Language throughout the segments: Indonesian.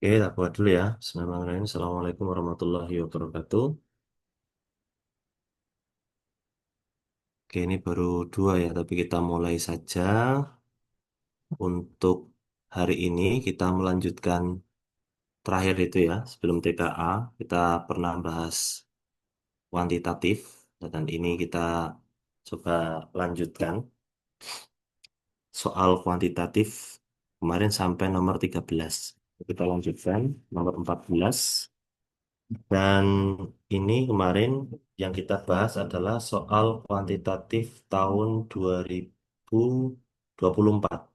Oke, tak buat dulu ya. Bismillahirrahmanirrahim. Assalamualaikum warahmatullahi wabarakatuh. Oke, ini baru dua ya, tapi kita mulai saja. Untuk hari ini kita melanjutkan terakhir itu ya, sebelum TKA. Kita pernah bahas kuantitatif, dan ini kita coba lanjutkan soal kuantitatif kemarin sampai nomor 13. Kita lanjutkan nomor 14. Dan ini kemarin yang kita bahas adalah soal kuantitatif tahun 2024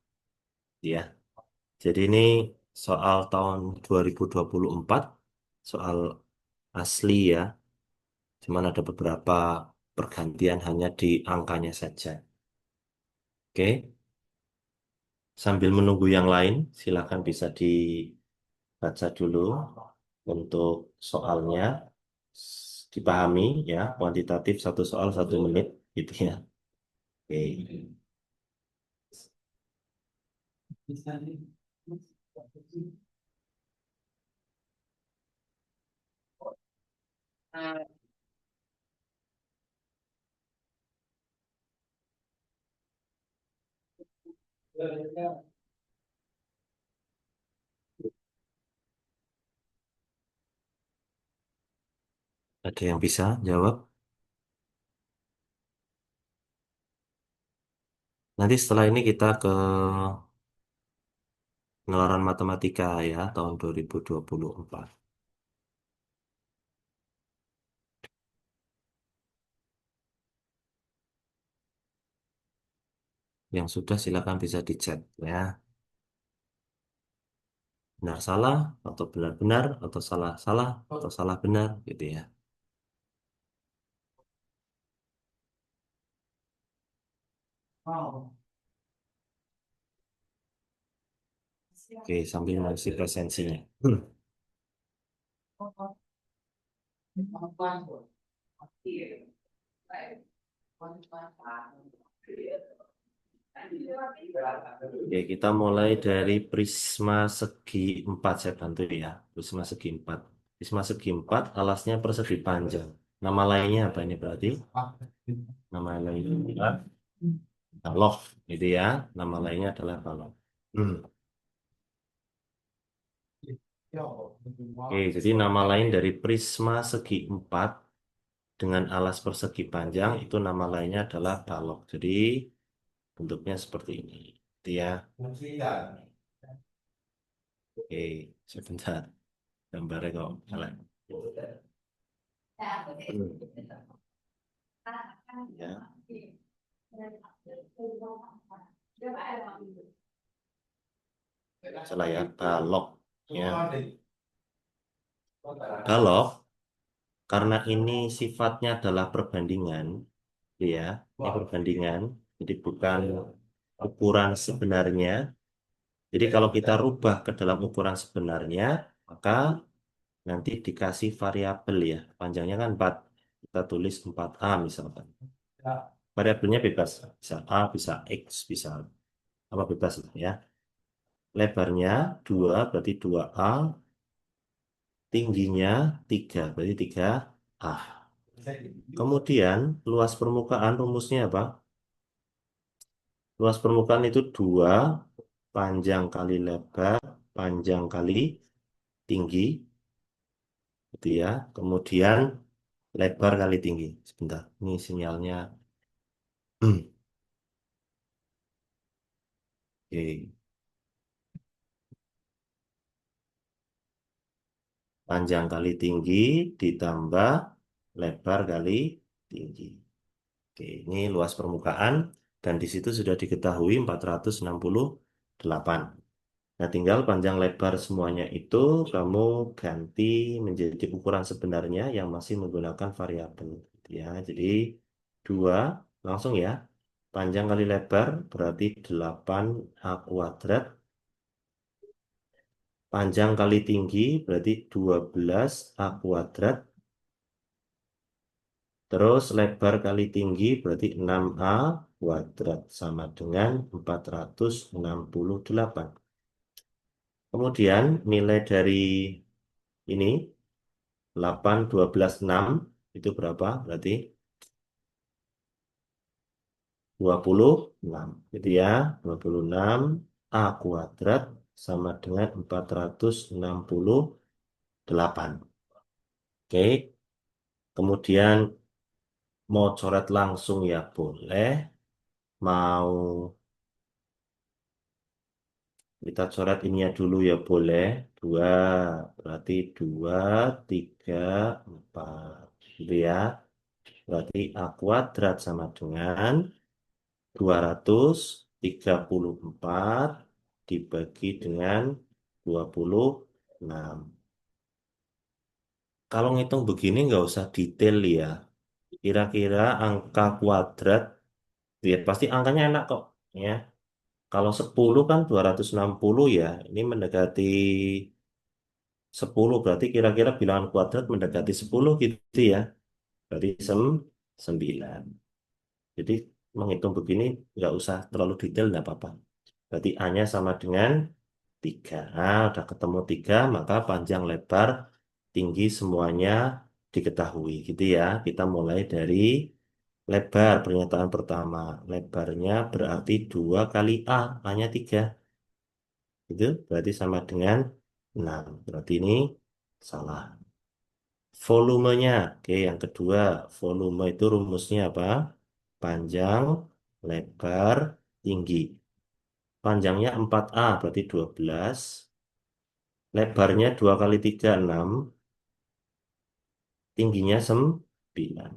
ya. Jadi ini soal tahun 2024, soal asli ya. Cuman ada beberapa pergantian hanya di angkanya saja. Oke, sambil menunggu yang lain, silakan bisa dibaca dulu untuk soalnya. Dipahami ya, kuantitatif satu soal 1 menit gitu ya. Oke. Ada yang bisa jawab? Nanti setelah ini kita ke pengeluaran matematika ya tahun 2024. Yang sudah silakan bisa dicek ya. Benar salah atau benar benar atau salah salah atau salah benar gitu ya. Oke, sambil mengisi presensinya. Oke, kita mulai dari prisma segi 4 saya bantu ya. Prisma segi 4. Prisma segi 4 alasnya persegi panjang. Nama lainnya apa ini berarti? Nama lainnya balok, gitu ya. Nama lainnya adalah balok. Hmm. Oke, jadi nama lain dari prisma segi 4 dengan alas persegi panjang itu nama lainnya adalah balok. Jadi bentuknya seperti ini. Gitu ya. Oke, sebentar. Gambarnya kok salah. Ya, salah ya. Balok. Ya. Balok, karena ini sifatnya adalah perbandingan, ya. Ini perbandingan. Jadi bukan ukuran sebenarnya. Jadi kalau kita rubah ke dalam ukuran sebenarnya, maka nanti dikasih variabel ya. Panjangnya kan 4. Kita tulis 4A misalkan. Variabelnya bebas. Bisa A, bisa X, bisa apa bebas lah ya. Lebarnya 2 berarti 2A. Tingginya 3 berarti 3A. Kemudian luas permukaan rumusnya apa? Luas permukaan itu 2 panjang kali lebar, panjang kali tinggi, gitu ya. Kemudian lebar kali tinggi. Sebentar, ini sinyalnya. Oke. Panjang kali tinggi ditambah lebar kali tinggi. Oke, ini luas permukaan dan di situ sudah diketahui 468. Nah, tinggal panjang lebar semuanya itu kamu ganti menjadi ukuran sebenarnya yang masih menggunakan variabel. Gitu ya. Jadi 2 langsung ya. Panjang kali lebar berarti 8A kuadrat. Panjang kali tinggi berarti 12A kuadrat. Terus lebar kali tinggi berarti 6A kuadrat sama dengan 468. Kemudian nilai dari ini 8, 12, 6 itu berapa? Berarti 26. Gitu ya. 26 A kuadrat sama dengan 468. Oke. Kemudian mau coret langsung ya boleh. Mau kita coret ininya dulu ya boleh. Dua, berarti 2, 3, 4. Gitu ya. Berarti A kuadrat sama dengan 234 dibagi dengan 26. Kalau ngitung begini nggak usah detail ya. Kira-kira angka kuadrat, ya pasti angkanya enak kok. Ya. Kalau 10 kan 260 ya. Ini mendekati 10 berarti kira-kira bilangan kuadrat mendekati 10 gitu ya. Berarti 9. Jadi menghitung begini nggak usah terlalu detail, nggak apa-apa. Berarti A-nya sama dengan 3. Nah, udah ketemu 3, maka panjang lebar tinggi semuanya diketahui gitu ya. Kita mulai dari lebar pernyataan pertama. Lebarnya berarti 2 kali A, A-nya 3. Itu berarti sama dengan 6. Berarti ini salah. Volumenya, oke yang kedua, volume itu rumusnya apa? Panjang, lebar, tinggi. Panjangnya 4A berarti 12. Lebarnya 2 kali 3 6. Tingginya 9.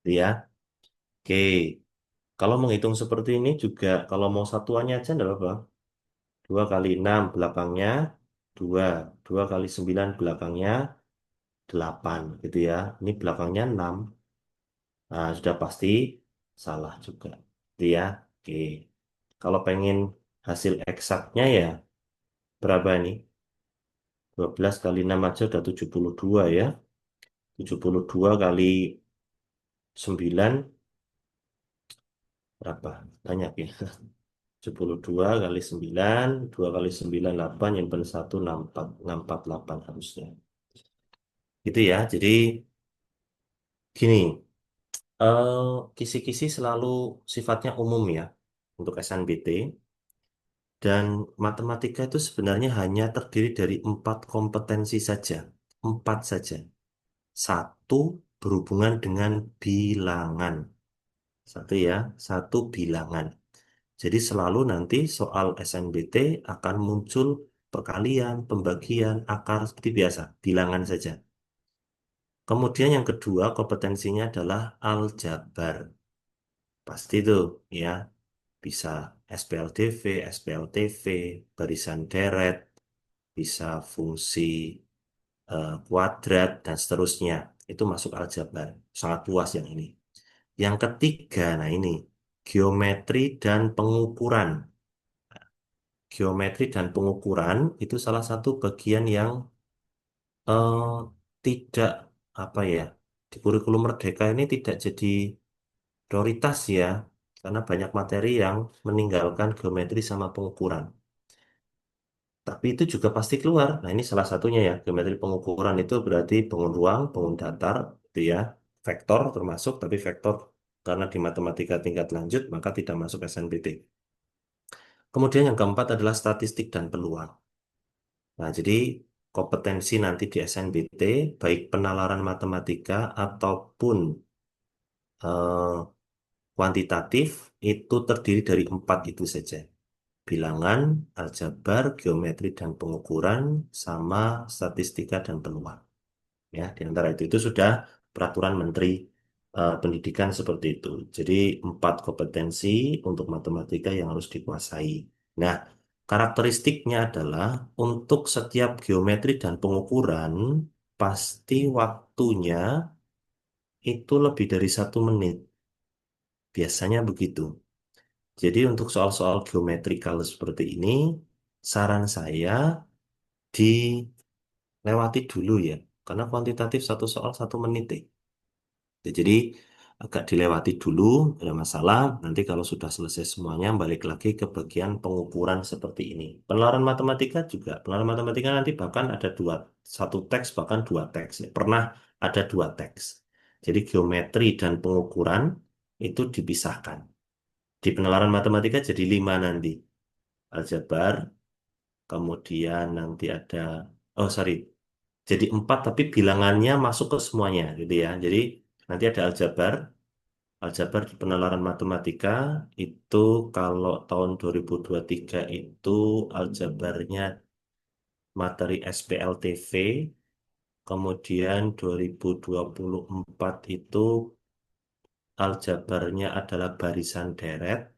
Ya, oke. Kalau menghitung seperti ini juga, kalau mau satuannya aja enggak apa-apa. 2 kali 6 belakangnya 2. 2 kali 9 belakangnya 8. Gitu ya. Ini belakangnya 6. Nah, sudah pasti salah juga. Gitu ya. Oke. Kalau pengen hasil eksaknya ya, berapa nih? 12 kali 6 aja udah 72 ya. 72 kali 9 berapa? Banyak ya. 72 kali 9, 2 kali 9, 8, nyimpen 1, 64, 648 harusnya. Gitu ya, jadi gini, kisi-kisi selalu sifatnya umum ya untuk SNBT, dan matematika itu sebenarnya hanya terdiri dari 4 kompetensi saja, 4 saja. Satu berhubungan dengan bilangan, satu ya, satu bilangan. Jadi selalu nanti soal SNBT akan muncul perkalian, pembagian, akar seperti biasa, bilangan saja. Kemudian yang kedua kompetensinya adalah aljabar. Pasti itu ya, bisa SPLDV, SPLTV, barisan deret, bisa fungsi kuadrat dan seterusnya. Itu masuk aljabar. Sangat luas yang ini. Yang ketiga, nah ini geometri dan pengukuran. Geometri dan pengukuran itu salah satu bagian yang eh, tidak apa ya, di kurikulum Merdeka ini tidak jadi prioritas ya, karena banyak materi yang meninggalkan geometri sama pengukuran. Tapi itu juga pasti keluar. Nah ini salah satunya ya, geometri pengukuran itu berarti bangun ruang, bangun datar, itu ya, vektor termasuk, tapi vektor karena di matematika tingkat lanjut maka tidak masuk SNBT. Kemudian yang keempat adalah statistik dan peluang. Nah, jadi kompetensi nanti di SNBT, baik penalaran matematika ataupun eh, kuantitatif, itu terdiri dari 4 itu saja. Bilangan, aljabar, geometri dan pengukuran, sama statistika dan peluang. Ya, di antara itu sudah peraturan Menteri Pendidikan seperti itu. Jadi 4 kompetensi untuk matematika yang harus dikuasai. Nah, karakteristiknya adalah untuk setiap geometri dan pengukuran pasti waktunya itu lebih dari 1 menit. Biasanya begitu. Jadi untuk soal-soal geometrikal seperti ini, saran saya dilewati dulu ya. Karena kuantitatif satu soal 1 menit. Ya, jadi agak dilewati dulu, tidak ada masalah. Nanti kalau sudah selesai semuanya, balik lagi ke bagian pengukuran seperti ini. Penalaran matematika juga. Penalaran matematika nanti bahkan ada dua, satu teks bahkan dua teks. Pernah ada dua teks. Jadi geometri dan pengukuran itu dipisahkan. Di penalaran matematika jadi lima nanti. Aljabar, kemudian nanti ada, oh sorry, jadi empat tapi bilangannya masuk ke semuanya gitu ya. Jadi nanti ada aljabar. Aljabar di penalaran matematika itu kalau tahun 2023 itu aljabarnya materi SPLTV, kemudian 2024 itu aljabarnya adalah barisan deret,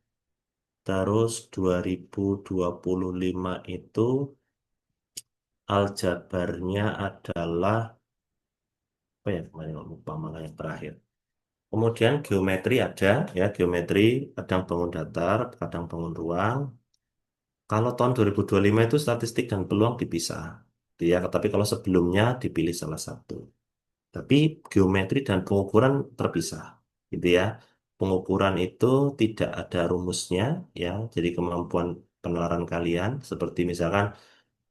terus 2025 itu aljabarnya adalah apa ya kemarin lupa malah yang terakhir. Kemudian geometri ada ya, geometri kadang bangun datar, kadang bangun ruang. Kalau tahun 2025 itu statistik dan peluang dipisah. Ya, tapi kalau sebelumnya dipilih salah satu. Tapi geometri dan pengukuran terpisah. Gitu ya. Pengukuran itu tidak ada rumusnya ya. Jadi kemampuan penalaran kalian seperti misalkan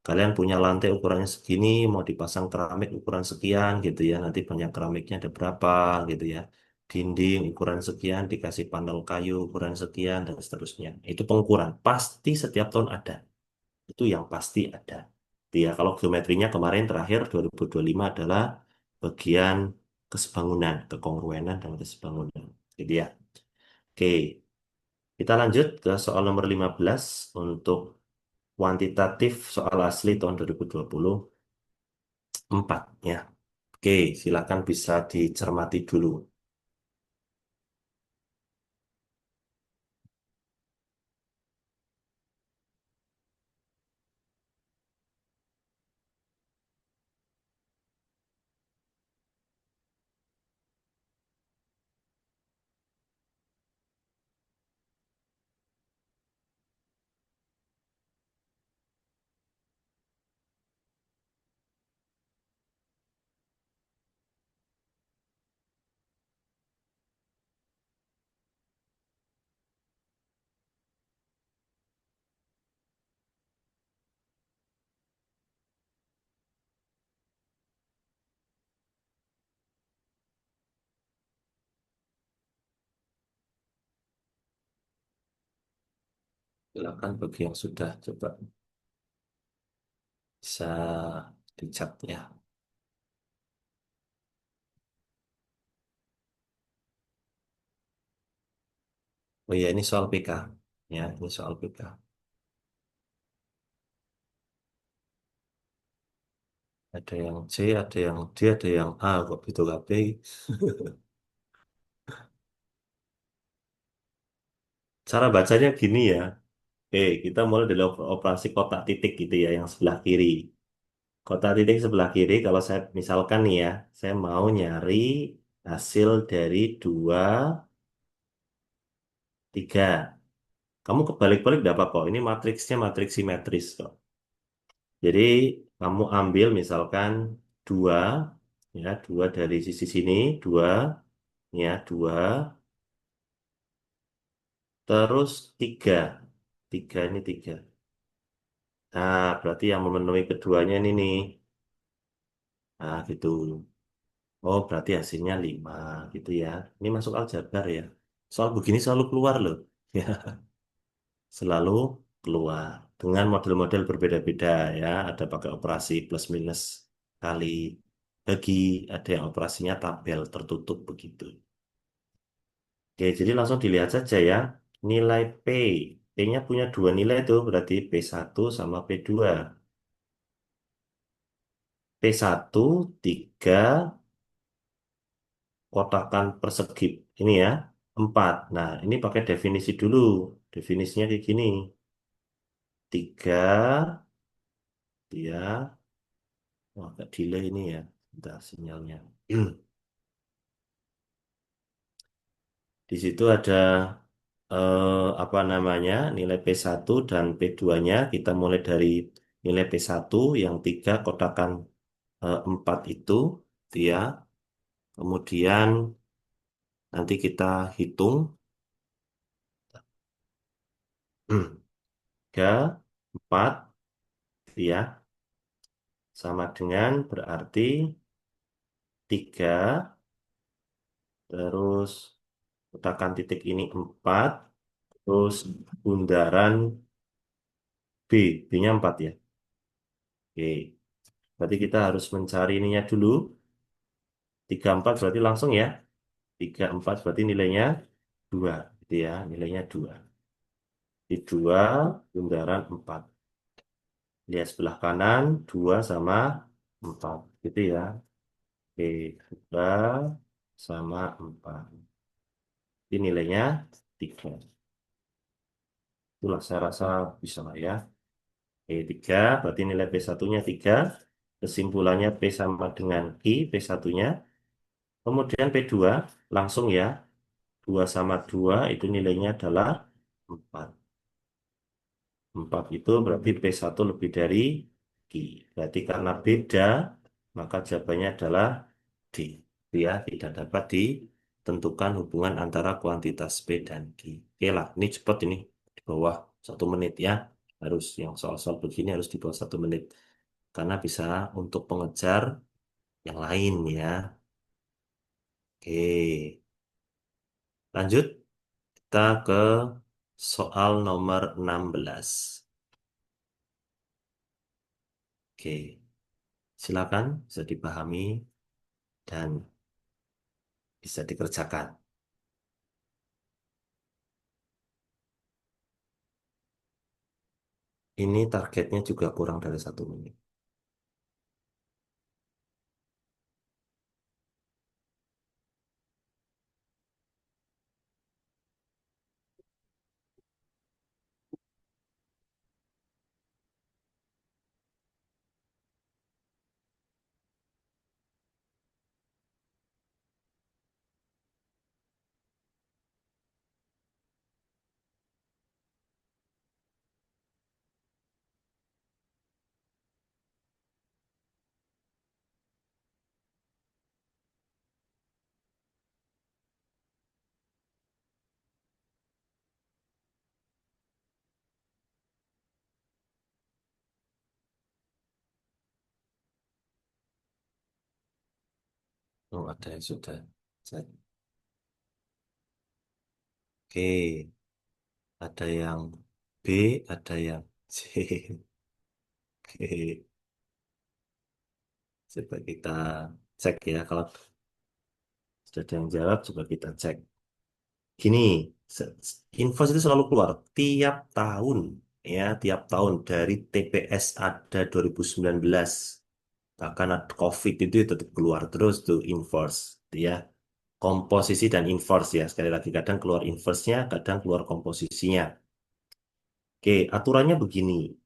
kalian punya lantai ukurannya segini, mau dipasang keramik ukuran sekian gitu ya. Nanti banyak keramiknya ada berapa gitu ya. Dinding ukuran sekian, dikasih panel kayu ukuran sekian, dan seterusnya. Itu pengukuran. Pasti setiap tahun ada. Itu yang pasti ada. Ya, kalau geometrinya kemarin terakhir 2025 adalah bagian kesebangunan, kekongruenan dan kesebangunan. Jadi ya. Oke, kita lanjut ke soal nomor 15 untuk kuantitatif soal asli tahun 2024 ya. Oke, silakan bisa dicermati dulu. Silakan bagi yang sudah coba bisa dicat ya. Oh iya, ini soal PK. Ya, ini soal PK. Ada yang C, ada yang D, ada yang A, kok gitu kabeh. Cara bacanya gini ya. Kita mulai dari operasi kotak titik gitu ya, yang sebelah kiri. Kotak titik sebelah kiri, kalau saya misalkan nih ya, saya mau nyari hasil dari 2, 3. Kamu kebalik-balik tidak apa kok. Ini matriksnya matriks simetris kok. Jadi kamu ambil misalkan 2, ya 2 dari sisi sini, 2, ya 2, terus 3. 3 ini 3. Nah, berarti yang memenuhi keduanya ini nih. Nah, gitu. Oh, berarti hasilnya 5 gitu ya. Ini masuk aljabar ya. Soal begini selalu keluar loh. Ya, selalu keluar. Dengan model-model berbeda-beda ya. Ada pakai operasi plus minus kali bagi, ada yang operasinya tabel tertutup begitu. Oke, jadi langsung dilihat saja ya. Nilai P. P-nya punya dua nilai itu berarti P1 sama P2. P1 3 kotakan persegi ini ya 4. Nah ini pakai definisi dulu. Definisinya kayak gini. 3 ya. Wah, agak delay ini ya. Bentar sinyalnya. Di situ ada apa namanya nilai P1 dan P2-nya. Kita mulai dari nilai P1 yang 3 kotakan 4 itu. Ya. Kemudian Nanti kita hitung. 3, 4, ya. Sama dengan berarti 3, terus letakkan titik ini 4, terus bundaran B. B-nya 4 ya. Oke. Berarti kita harus mencari ininya dulu. 3, 4 berarti langsung ya. 3, 4 berarti nilainya 2. Gitu ya. Nilainya 2. Di 2 bundaran 4. Lihat sebelah kanan 2 sama 4. Gitu ya. Oke. 2 sama 4. Ini nilainya 3. Itulah saya rasa bisa lah ya. Oke, 3 berarti nilai P1-nya 3. Kesimpulannya P sama dengan I, P1-nya. Kemudian P2 langsung ya. 2 sama 2 itu nilainya adalah 4. 4 itu berarti P1 lebih dari Q. Berarti karena beda, maka jawabannya adalah D. Itu ya, tidak dapat ditentukan hubungan antara kuantitas P dan Q. Oke lah, ini cepat ini. Di bawah 1 menit ya. Harus yang soal-soal begini harus di bawah 1 menit. Karena bisa untuk pengejar yang lain ya. Oke, lanjut. Kita ke soal nomor 16. Oke, silakan bisa dipahami dan bisa dikerjakan. Ini targetnya juga kurang dari 1 menit. Oh, ada yang sudah. Cek. Oke, ada yang B, ada yang C. Oke, coba kita cek ya. Kalau sudah ada yang jawab, coba kita cek. Gini, info itu selalu keluar tiap tahun, ya, tiap tahun dari TPS ada 2019. Bahkan ada COVID itu tetap keluar terus tuh inverse, ya. Komposisi dan inverse ya. Sekali lagi kadang keluar inverse-nya, kadang keluar komposisinya. Oke, aturannya begini.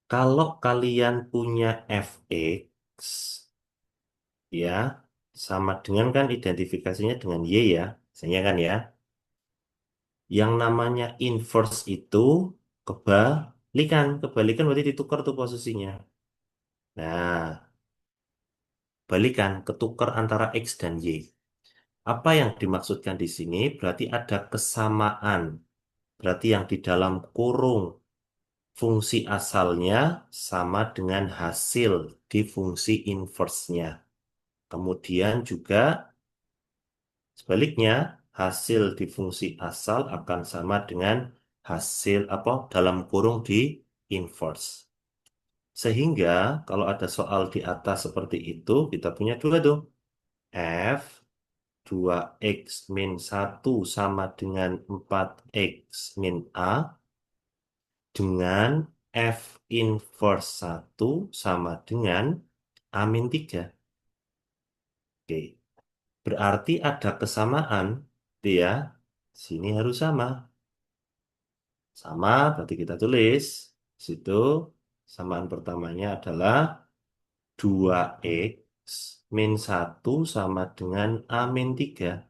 Kalau kalian punya fx, ya, sama dengan kan identifikasinya dengan y ya, misalnya kan ya. Yang namanya inverse itu kebalikan berarti ditukar tuh posisinya. Nah, balikan, ketukar antara x dan y. Apa yang dimaksudkan di sini? Berarti ada kesamaan. Berarti yang di dalam kurung fungsi asalnya sama dengan hasil di fungsi inverse-nya. Kemudian juga sebaliknya, hasil di fungsi asal akan sama dengan hasil apa dalam kurung di inverse. Sehingga kalau ada soal di atas seperti itu, kita punya dua tuh. F 2x min 1 sama dengan 4x min A dengan F inverse 1 sama dengan A min 3. Oke, berarti ada kesamaan, dia sini harus sama. Sama, berarti kita tulis. Situ, samaan pertamanya adalah 2x min 1 sama dengan A min 3.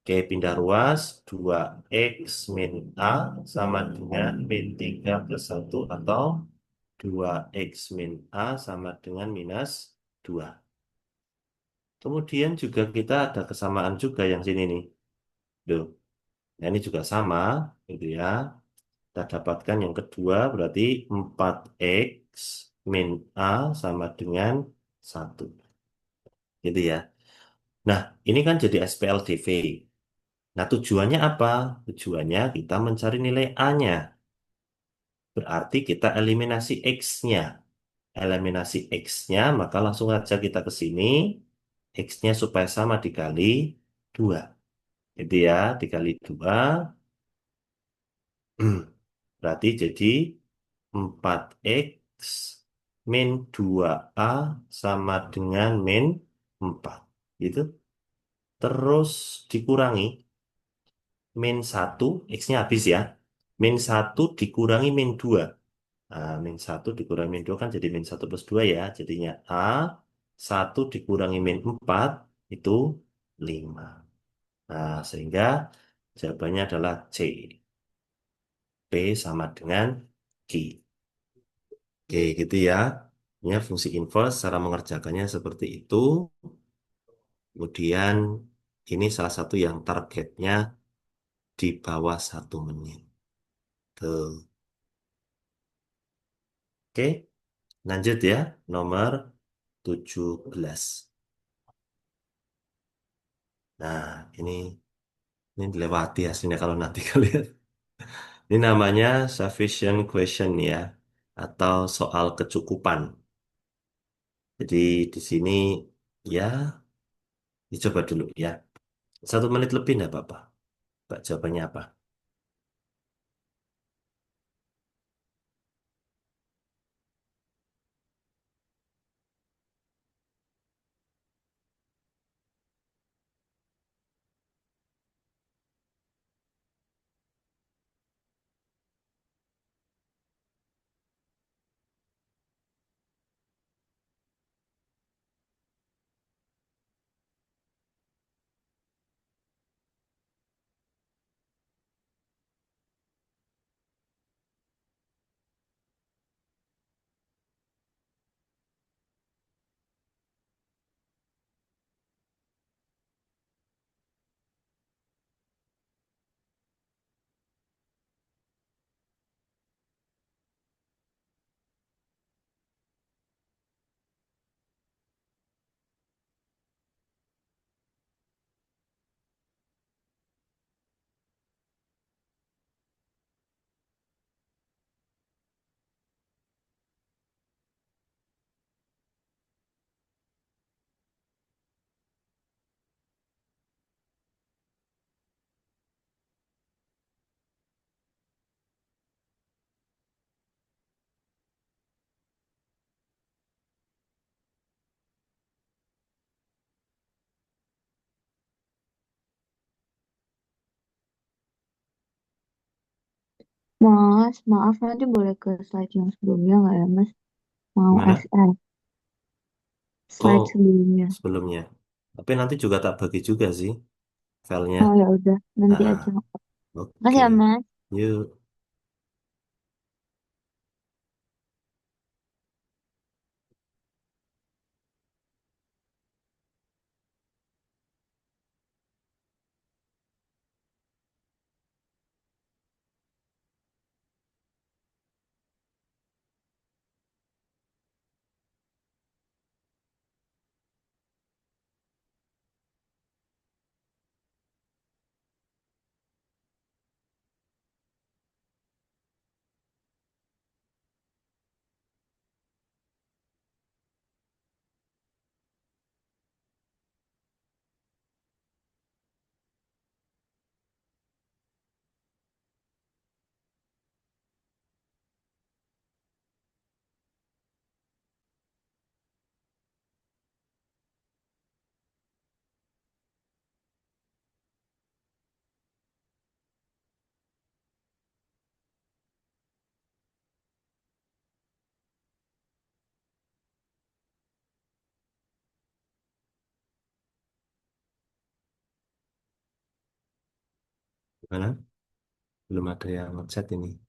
Oke, pindah ruas. 2x min A sama dengan min 3 plus 1 atau 2x min A sama dengan minus 2. Kemudian juga kita ada kesamaan juga yang sini nih. Duh, nah ini juga sama, gitu ya. Kita dapatkan yang kedua berarti 4x min A sama dengan 1. Gitu ya. Nah, ini kan jadi SPLDV. Nah, tujuannya apa? Tujuannya kita mencari nilai A-nya. Berarti kita eliminasi X-nya. Eliminasi X-nya, maka langsung aja kita ke sini. X-nya supaya sama dikali 2. Jadi ya, dikali 2. Berarti jadi 4x min 2a sama dengan min 4. Gitu. Terus dikurangi min 1, x-nya habis ya. Min 1 dikurangi min 2. Nah, min 1 dikurangi min 2 kan jadi min 1 plus 2 ya. Jadinya A, 1 dikurangi min 4 itu 5. Nah, sehingga jawabannya adalah C. P sama dengan Q. Oke, gitu ya. Ya, fungsi inverse, cara mengerjakannya seperti itu. Kemudian, ini salah satu yang targetnya di bawah 1 menit. Tuh. Oke, lanjut ya. Nomor 17. Nah, ini dilewati hasilnya kalau nanti kalian. Ini namanya sufficient question ya, atau soal kecukupan. Jadi di sini ya dicoba dulu ya. 1 menit lebih enggak apa-apa. Pak, jawabannya apa? Mas, maaf nanti boleh ke slide yang sebelumnya nggak ya, Mas? Mau Gimana? SF, Oh, slide sebelumnya. sebelumnya. Tapi nanti juga tak bagi juga sih filenya. Oh ya udah, nanti Ah, aja. Makasih oke. ya, Mas. Yuk. Gimana? Belum ada yang ngechat ini.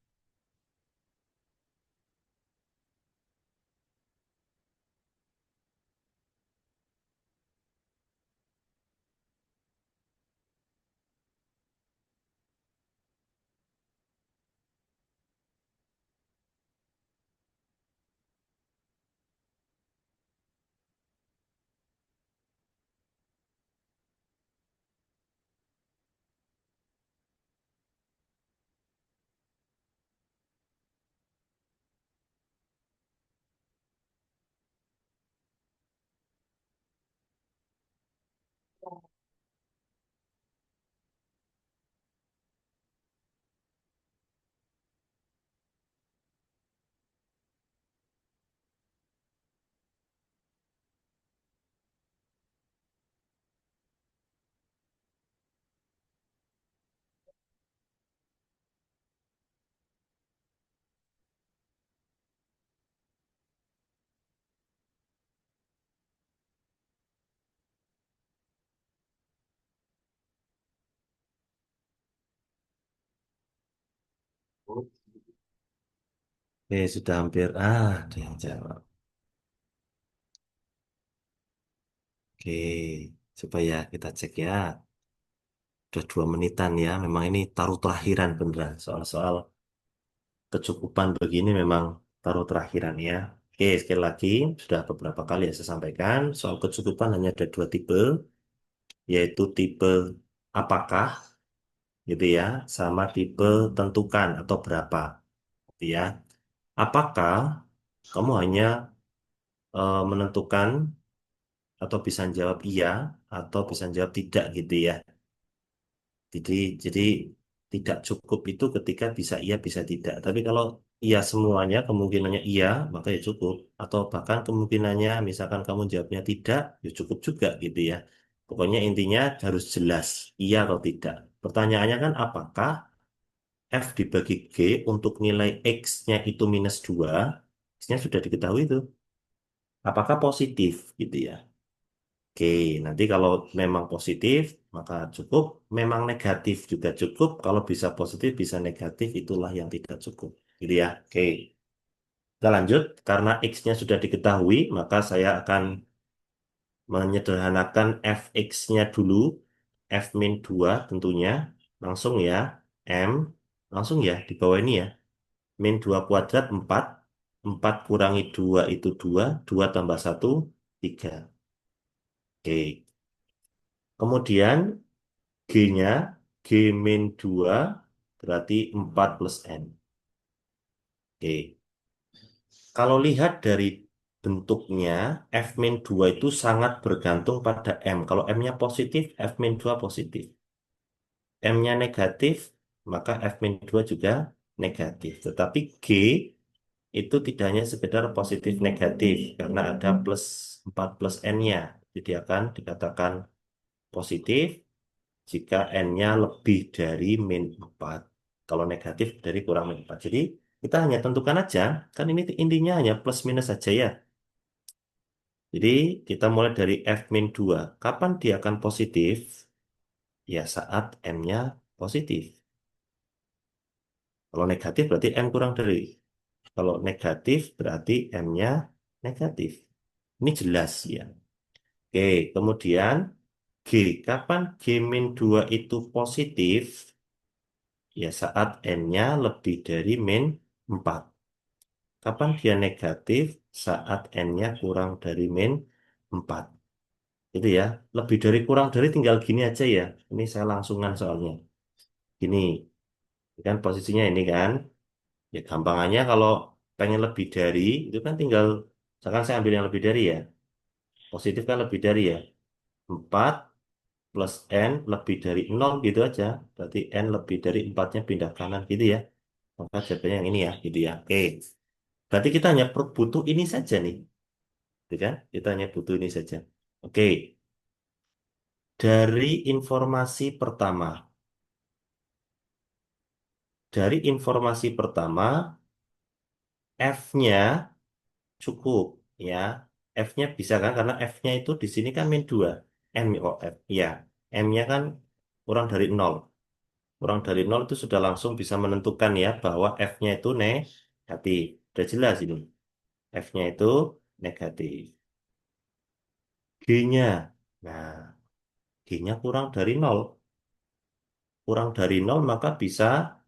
Sudah hampir. Ah, ada yang jawab. Oke, coba ya kita cek ya. Udah 2 menitan ya. Memang ini taruh terakhiran beneran. Soal-soal kecukupan begini memang taruh terakhiran ya. Oke, sekali lagi sudah beberapa kali ya saya sampaikan. Soal kecukupan hanya ada 2 tipe, yaitu tipe apakah gitu ya, sama tipe tentukan atau berapa gitu ya. Apakah kamu hanya menentukan atau bisa jawab iya atau bisa jawab tidak gitu ya. Jadi jadi tidak cukup itu ketika bisa iya bisa tidak. Tapi kalau iya semuanya kemungkinannya iya maka ya cukup. Atau bahkan kemungkinannya misalkan kamu jawabnya tidak ya cukup juga gitu ya. Pokoknya intinya harus jelas iya atau tidak. Pertanyaannya kan apakah F dibagi G untuk nilai X-nya itu -2, X-nya sudah diketahui itu. Apakah positif gitu ya. Oke, nanti kalau memang positif, maka cukup. Memang negatif juga cukup. Kalau bisa positif, bisa negatif, itulah yang tidak cukup. Gitu ya. Oke, kita lanjut. Karena X-nya sudah diketahui, maka saya akan menyederhanakan Fx-nya dulu. F min 2 tentunya. Langsung ya. M. Langsung ya, di bawah ini ya. Min 2 kuadrat 4. 4 kurangi 2 itu 2. 2 tambah 1, 3. Oke. Kemudian G-nya, G min 2 berarti 4 plus N. Oke. Kalau lihat dari bentuknya, F min 2 itu sangat bergantung pada M. Kalau M-nya positif, F min 2 positif. M-nya negatif, maka F min 2 juga negatif. Tetapi G itu tidak hanya sekedar positif negatif, karena ada plus 4 plus N-nya. Jadi akan dikatakan positif jika N-nya lebih dari min 4. Kalau negatif dari kurang min 4. Jadi kita hanya tentukan aja, kan ini intinya hanya plus minus saja ya. Jadi kita mulai dari F min 2. Kapan dia akan positif? Ya saat M-nya positif. Kalau negatif berarti M kurang dari. Kalau negatif berarti M-nya negatif. Ini jelas ya. Oke, kemudian G. Kapan G min 2 itu positif? Ya saat N-nya lebih dari min 4. Kapan dia negatif? Saat N-nya kurang dari min 4. Itu ya. Lebih dari kurang dari tinggal gini aja ya. Ini saya langsungan soalnya. Gini. Ini kan posisinya ini kan. Ya gampangannya kalau pengen lebih dari, itu kan tinggal, misalkan saya ambil yang lebih dari ya. Positif kan lebih dari ya. 4 plus N lebih dari 0 gitu aja. Berarti N lebih dari 4-nya pindah kanan gitu ya. Maka jawabannya yang ini ya. Gitu ya. Oke. Berarti kita hanya butuh ini saja nih, gitu kan? Kita hanya butuh ini saja. Oke, dari informasi pertama, dari informasi pertama, F-nya cukup, ya. F-nya bisa kan? Karena F-nya itu di sini kan min 2. M, oh F, ya. M-nya kan kurang dari 0. Kurang dari 0 itu sudah langsung bisa menentukan ya bahwa F-nya itu negatif. Sudah jelas ini. F-nya itu negatif. G-nya. Nah, G-nya kurang dari 0. Kurang dari 0 maka bisa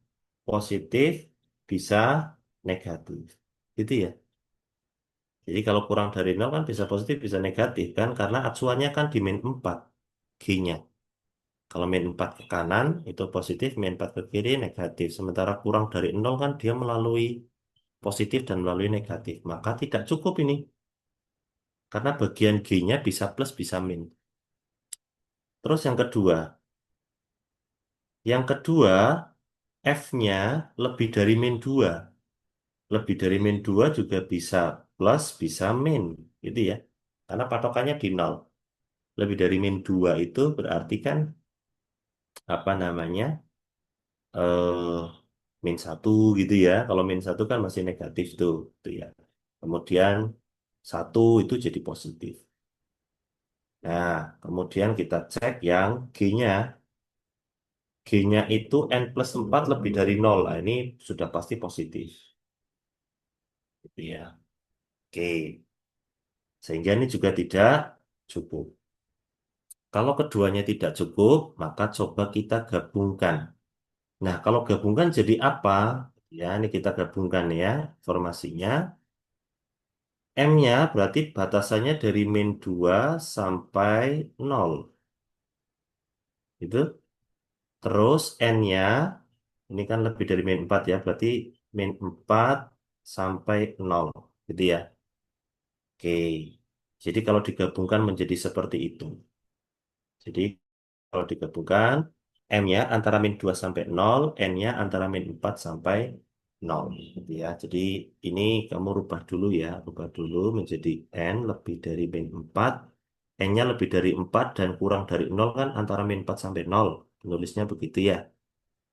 positif, bisa negatif. Gitu ya. Jadi kalau kurang dari 0 kan bisa positif, bisa negatif kan. Karena acuannya kan di min 4 G-nya. Kalau min 4 ke kanan itu positif, min 4 ke kiri negatif. Sementara kurang dari 0 kan dia melalui positif dan melalui negatif. Maka tidak cukup ini. Karena bagian G-nya bisa plus, bisa min. Terus yang kedua. Yang kedua, F-nya lebih dari min 2. Lebih dari min 2 juga bisa plus, bisa min, gitu ya. Karena patokannya di 0. Lebih dari min 2 itu berarti kan, apa namanya, eh min 1 gitu ya. Kalau min 1 kan masih negatif tuh, gitu ya. Kemudian 1 itu jadi positif. Nah, kemudian kita cek yang G-nya. G-nya itu N plus 4 lebih dari nol. Nah, ini sudah pasti positif. Gitu ya. Oke. Sehingga ini juga tidak cukup. Kalau keduanya tidak cukup, maka coba kita gabungkan. Nah, kalau gabungkan jadi apa? Ya, ini kita gabungkan ya informasinya. M-nya berarti batasannya dari min 2 sampai nol. Itu. Terus N-nya, ini kan lebih dari min 4 ya, berarti min 4 sampai nol. Gitu ya. Oke. Jadi kalau digabungkan menjadi seperti itu. Jadi kalau digabungkan, M-nya antara min 2 sampai nol, N-nya antara min 4 sampai nol. Gitu ya. Jadi ini kamu rubah dulu ya. Rubah dulu menjadi N lebih dari min 4. N-nya lebih dari 4 dan kurang dari nol kan antara min 4 sampai nol. Penulisnya begitu ya.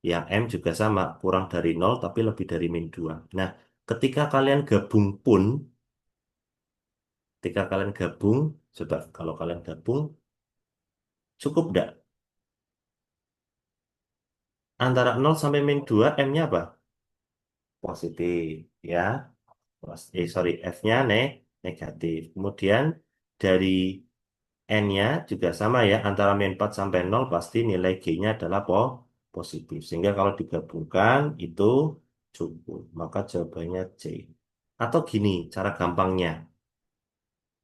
Yang M juga sama, kurang dari nol tapi lebih dari min 2. Nah, ketika kalian gabung pun, ketika kalian gabung, coba kalau kalian gabung, cukup enggak? Antara nol sampai min 2, M-nya apa? Positif, ya. Sorry, F-nya negatif. Kemudian dari N-nya juga sama ya, antara min 4 sampai nol pasti nilai G-nya adalah positif. Sehingga kalau digabungkan itu cukup. Maka jawabannya C. Atau gini, cara gampangnya.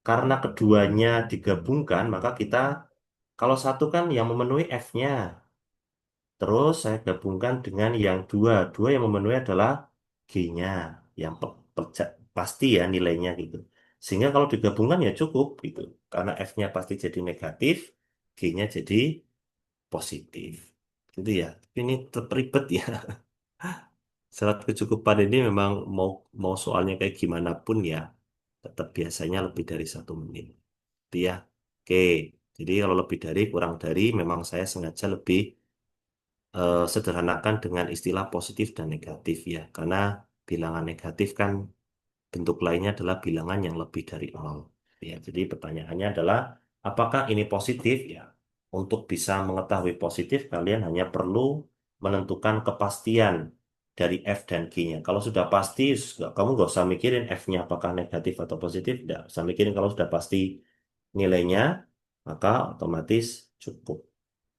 Karena keduanya digabungkan, maka kita, kalau satu kan yang memenuhi F-nya. Terus saya gabungkan dengan yang dua. Dua yang memenuhi adalah G-nya. Yang pasti ya nilainya gitu. Sehingga kalau digabungkan ya cukup gitu. Karena F-nya pasti jadi negatif, G-nya jadi positif. Gitu ya. Ini tetap ribet ya. Syarat kecukupan ini memang mau mau soalnya kayak gimana pun ya, tetap biasanya lebih dari 1 menit. Gitu ya. Oke. Jadi kalau lebih dari, kurang dari, memang saya sengaja lebih sederhanakan dengan istilah positif dan negatif ya. Karena bilangan negatif kan bentuk lainnya adalah bilangan yang lebih dari nol. Ya, jadi pertanyaannya adalah apakah ini positif ya? Untuk bisa mengetahui positif, kalian hanya perlu menentukan kepastian dari F dan G-nya. Kalau sudah pasti, kamu nggak usah mikirin F-nya apakah negatif atau positif. Nggak usah mikirin kalau sudah pasti nilainya, maka otomatis cukup.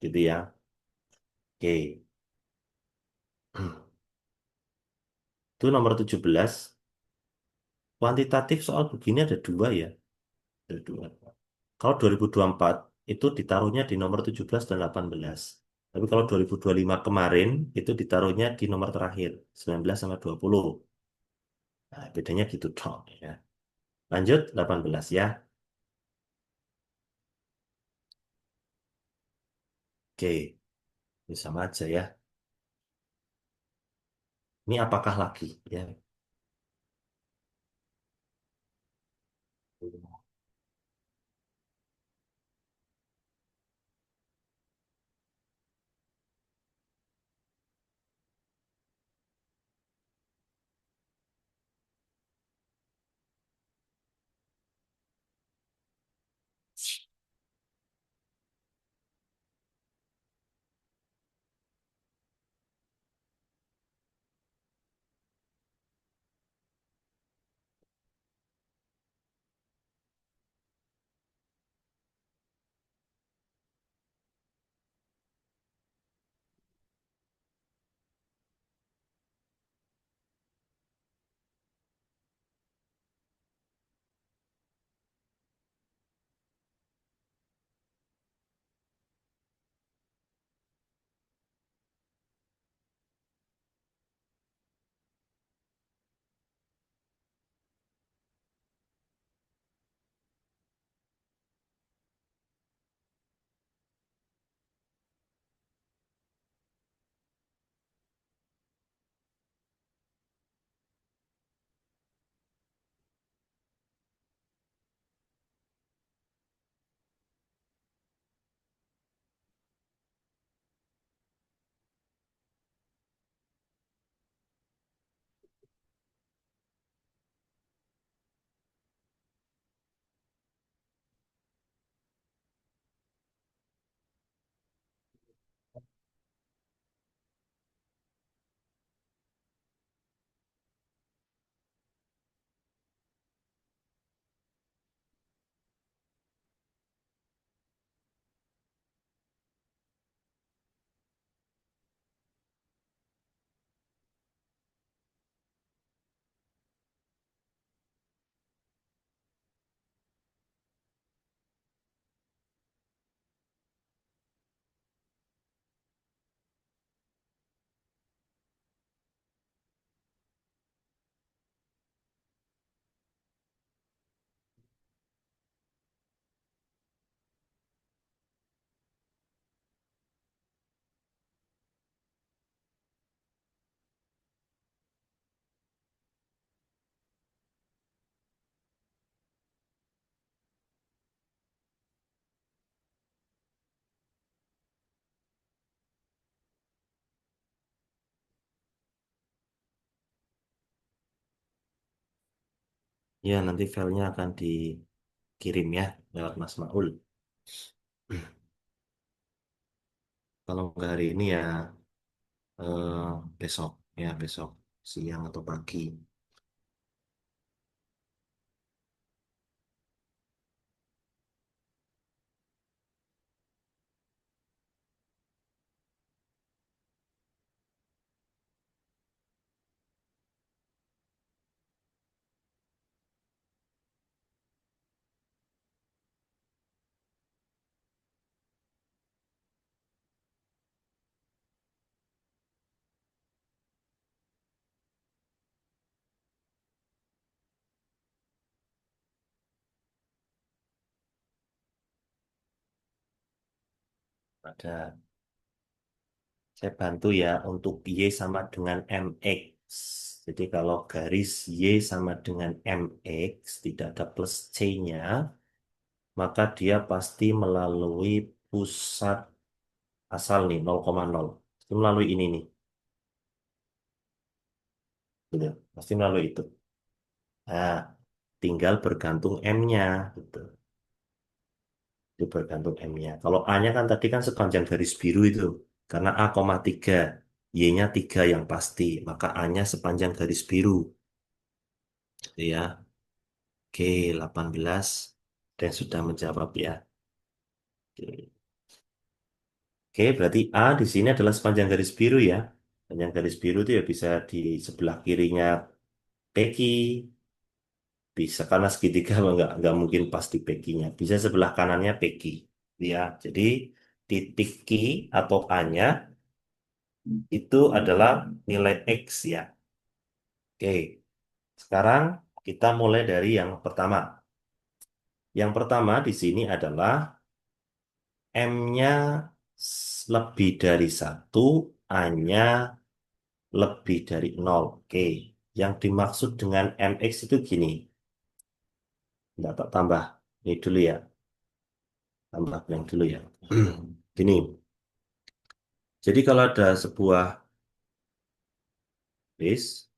Gitu ya. Oke. Itu nomor 17. Kuantitatif soal begini ada dua ya. Ada dua. Kalau 2024 itu ditaruhnya di nomor 17 dan 18. Tapi kalau 2025 kemarin itu ditaruhnya di nomor terakhir, 19 sama 20. Nah, bedanya gitu dong ya. Lanjut 18 ya. Oke, ini sama aja ya. Ini apakah lagi ya? Ya, nanti filenya akan dikirim ya lewat Mas Maul. Kalau nggak hari ini ya eh, besok, ya besok siang atau pagi. Ada. Saya bantu ya untuk Y sama dengan MX. Jadi kalau garis Y sama dengan MX tidak ada plus C-nya, maka dia pasti melalui pusat asal nih 0,0. Itu melalui ini nih. Gitu. Pasti melalui itu. Nah, tinggal bergantung M-nya. Gitu. Itu bergantung M-nya. Kalau A-nya kan tadi kan sepanjang garis biru itu. Karena A,3. Y-nya 3 yang pasti. Maka A-nya sepanjang garis biru. Gitu ya. Oke, 18 dan sudah menjawab ya. Oke, Oke, berarti A di sini adalah sepanjang garis biru ya. Sepanjang garis biru itu ya bisa di sebelah kirinya Peki, bisa karena segitiga nggak mungkin pasti Pekinya. Bisa sebelah kanannya Peki, ya. Jadi titik Q atau A-nya itu adalah nilai X ya. Oke, sekarang kita mulai dari yang pertama. Yang pertama di sini adalah M-nya lebih dari satu, A-nya lebih dari nol. Oke, yang dimaksud dengan MX itu gini. Nggak tak tambah. Ini dulu ya. Tambah blank dulu ya. Gini. Jadi kalau ada sebuah base,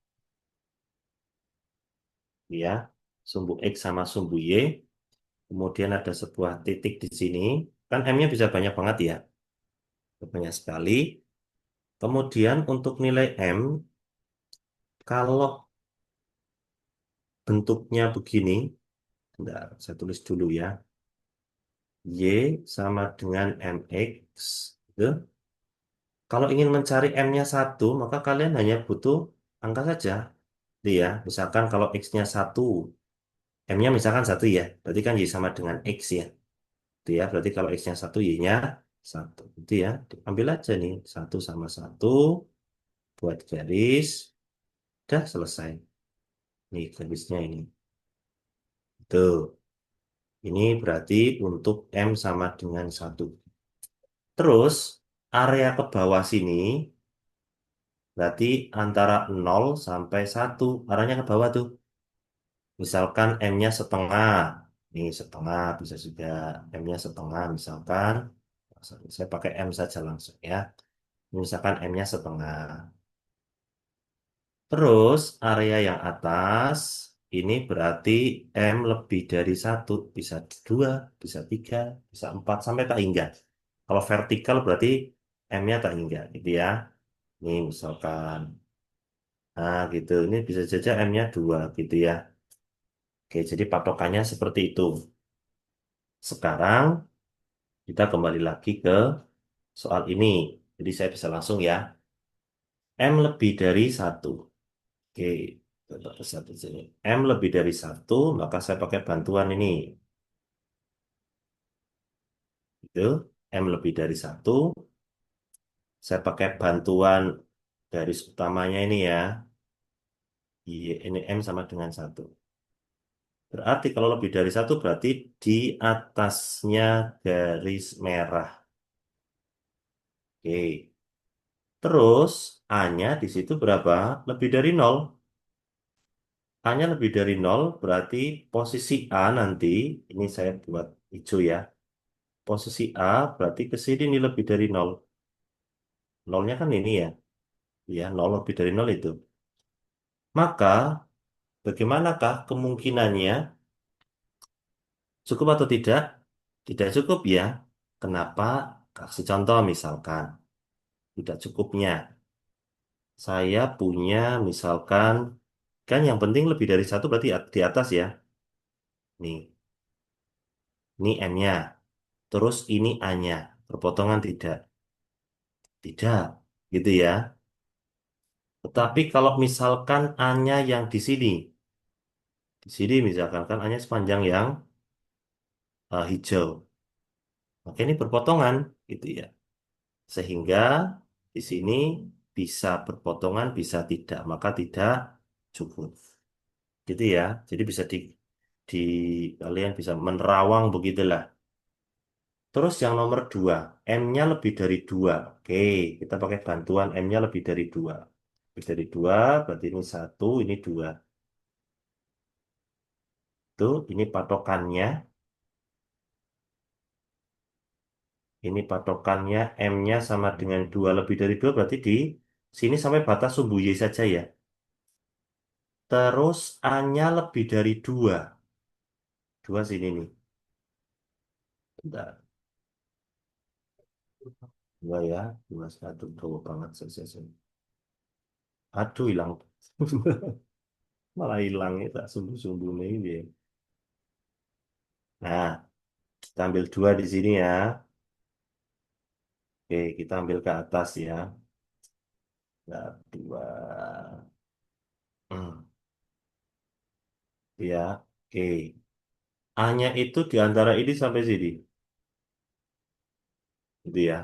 ya, sumbu X sama sumbu Y, kemudian ada sebuah titik di sini, kan M-nya bisa banyak banget ya. Banyak sekali. Kemudian untuk nilai M, kalau bentuknya begini, bentar, saya tulis dulu ya. Y sama dengan MX. Gitu. Kalau ingin mencari M-nya satu, maka kalian hanya butuh angka saja. Gitu ya. Misalkan kalau X-nya satu, M-nya misalkan satu ya. Berarti kan Y sama dengan X ya. Gitu ya. Berarti kalau X-nya satu, Y-nya satu. Gitu ya. Ambil aja nih. Satu sama satu. Buat garis. Udah selesai. Nih garisnya ini. Tuh. Ini berarti untuk M sama dengan satu. Terus, area ke bawah sini berarti antara nol sampai satu. Arahnya ke bawah tuh. Misalkan M-nya setengah. Ini setengah bisa juga. M-nya setengah misalkan. Saya pakai M saja langsung ya. Misalkan M-nya setengah. Terus area yang atas ini berarti M lebih dari satu. Bisa dua, bisa tiga, bisa empat, sampai tak hingga. Kalau vertikal berarti M-nya tak hingga gitu ya. Ini misalkan. Nah gitu. Ini bisa saja M-nya dua gitu ya. Oke, jadi patokannya seperti itu. Sekarang kita kembali lagi ke soal ini. Jadi saya bisa langsung ya. M lebih dari satu. Oke, tetap ke satu sini. M lebih dari satu, maka saya pakai bantuan ini. Itu M lebih dari satu. Saya pakai bantuan garis utamanya ini ya. Iya, ini M sama dengan satu. Berarti kalau lebih dari satu berarti di atasnya garis merah. Oke. Terus A-nya di situ berapa? Lebih dari nol. A-nya lebih dari nol berarti posisi A nanti, ini saya buat hijau ya. Posisi A berarti ke sini ini lebih dari nol. Nolnya kan ini ya. Ya, nol lebih dari nol itu. Maka Bagaimanakah kemungkinannya? Cukup atau tidak? Tidak cukup ya. Kenapa? Kasih contoh misalkan. Tidak cukupnya. Saya punya misalkan, kan yang penting lebih dari satu berarti di atas ya. Nih, ini M-nya. Terus ini A-nya. Perpotongan tidak. Tidak. Gitu ya. Tetapi kalau misalkan A-nya yang di sini. Di sini misalkan kan A-nya sepanjang yang hijau. Maka ini berpotongan gitu ya. Sehingga di sini bisa berpotongan, bisa tidak, maka tidak cukup. Gitu ya. Jadi bisa di kalian bisa menerawang begitulah. Terus yang nomor dua, M-nya lebih dari dua. Oke, kita pakai bantuan M-nya lebih dari dua. Lebih dari dua, berarti ini satu, ini dua. Tuh, ini patokannya. Ini patokannya M-nya sama dengan dua lebih dari dua, berarti di sini sampai batas sumbu Y saja ya. Terus A-nya lebih dari dua. Dua sini nih. Bentar. Dua ya. Dua satu. Jauh banget. Selesai. Aduh, hilang. Malah hilang ya. Tak sumbu-sumbunya ini ya. Nah, kita ambil dua di sini ya. Oke, kita ambil ke atas ya. Nah, dua. Hmm, ya. Oke. A-nya itu di antara ini sampai sini. Gitu ya.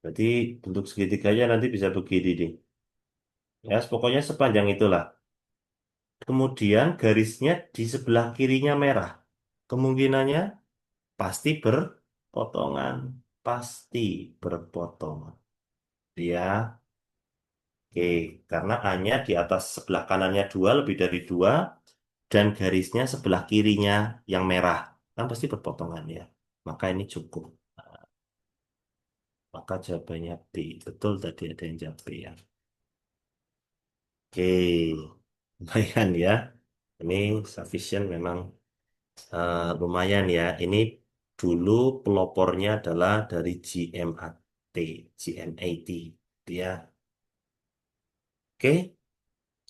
Berarti bentuk segitiganya nanti bisa begini nih. Ya, pokoknya sepanjang itulah. Kemudian garisnya di sebelah kirinya merah. Kemungkinannya pasti berpotongan. Pasti berpotongan. Ya, oke. Karena A-nya di atas sebelah kanannya dua, lebih dari dua. Dan garisnya sebelah kirinya yang merah. Kan pasti berpotongan ya. Maka ini cukup. Maka jawabannya B. Betul tadi ada yang jawab B ya. Oke. Lumayan ya. Ini sufficient memang lumayan ya. Ini dulu pelopornya adalah dari GMAT, GMAT, gitu ya. Oke,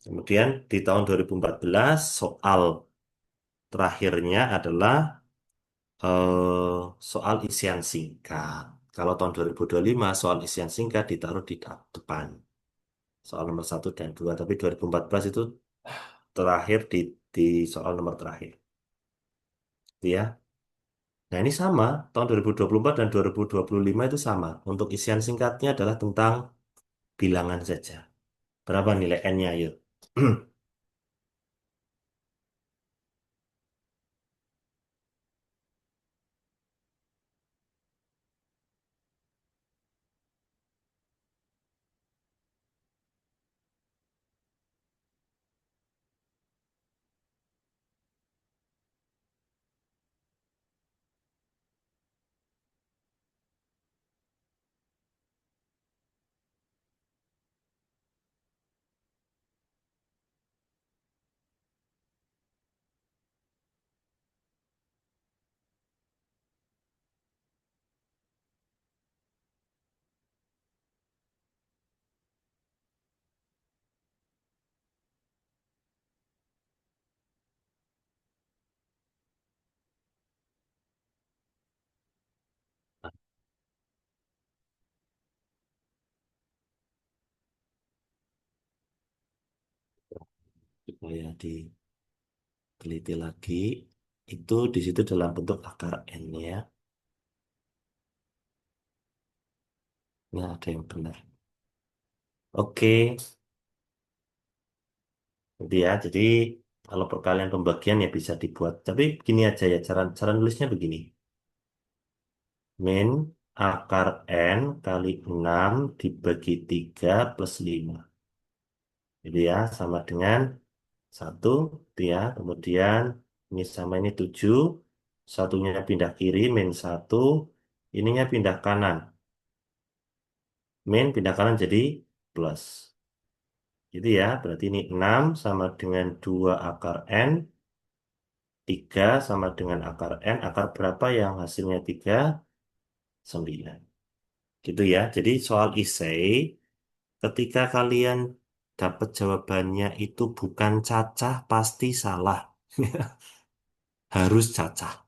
kemudian di tahun 2014 soal terakhirnya adalah soal isian singkat. Kalau tahun 2025 soal isian singkat ditaruh di depan. Soal nomor satu dan dua, tapi 2014 itu terakhir di soal nomor terakhir. Gitu ya. Nah, ini sama, tahun 2024 dan 2025 itu sama. Untuk isian singkatnya adalah tentang bilangan saja. Berapa nilai N-nya, ayo? Supaya diteliti lagi, itu di situ dalam bentuk akar N ya. Ini ada yang benar. Oke, jadi kalau perkalian pembagian ya bisa dibuat. Tapi gini aja ya, cara nulisnya begini. Min akar N kali 6 dibagi 3 plus 5. Jadi ya, sama dengan satu, itu ya. Kemudian ini sama ini 7. Satunya pindah kiri, min satu. Ininya pindah kanan. Min pindah kanan jadi plus. Gitu ya, berarti ini 6 sama dengan 2 akar N, 3 sama dengan akar N, akar berapa yang hasilnya 3? 9. Gitu ya, jadi soal isai, ketika kalian dapat jawabannya itu bukan cacah, pasti salah. Harus cacah.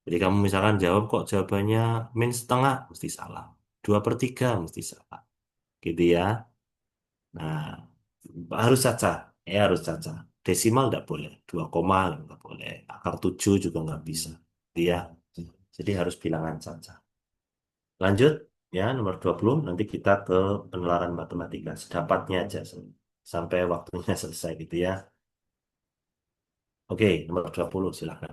Jadi kamu misalkan jawab kok jawabannya min setengah, mesti salah. 2/3 mesti salah. Gitu ya. Nah, harus cacah. Ya harus cacah. Desimal nggak boleh. 2 koma nggak boleh. Akar 7 juga nggak bisa. Gitu ya. Jadi harus bilangan cacah. Lanjut ya nomor 20. Nanti kita ke penelaran matematika. Sedapatnya aja. Sampai waktunya selesai gitu ya. Oke, nomor 20 silakan.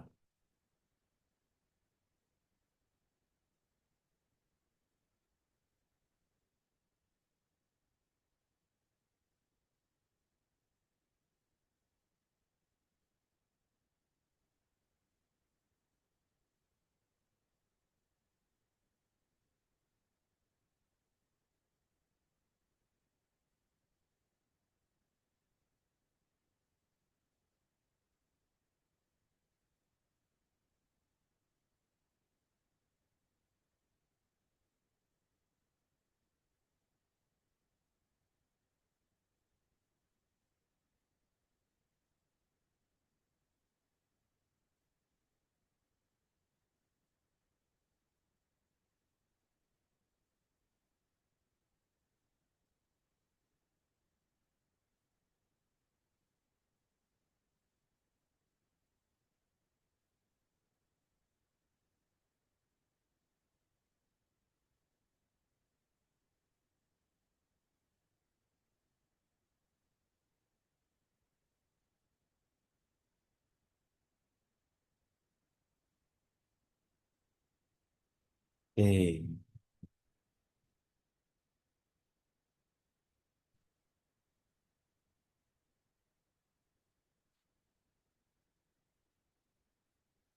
Oke,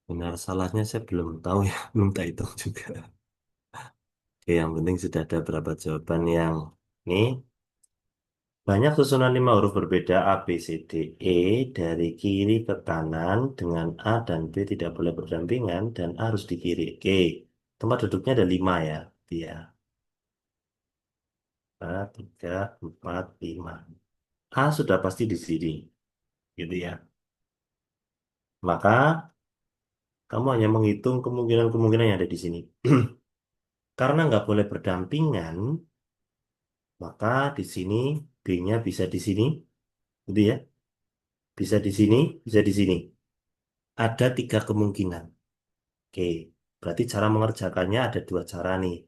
benar salahnya saya belum tahu ya, belum tak hitung juga. Oke, yang penting sudah ada berapa jawaban yang ini. Banyak susunan 5 huruf berbeda A, B, C, D, E dari kiri ke kanan dengan A dan B tidak boleh berdampingan dan A harus di kiri. Oke, tempat duduknya ada 5 ya. Dia 4, 3, 4, 5. A sudah pasti di sini, gitu ya. Maka kamu hanya menghitung kemungkinan-kemungkinan yang ada di sini. Karena nggak boleh berdampingan, maka di sini B-nya bisa di sini, gitu ya. Bisa di sini, bisa di sini. Ada 3 kemungkinan. Oke, berarti cara mengerjakannya ada 2 cara nih.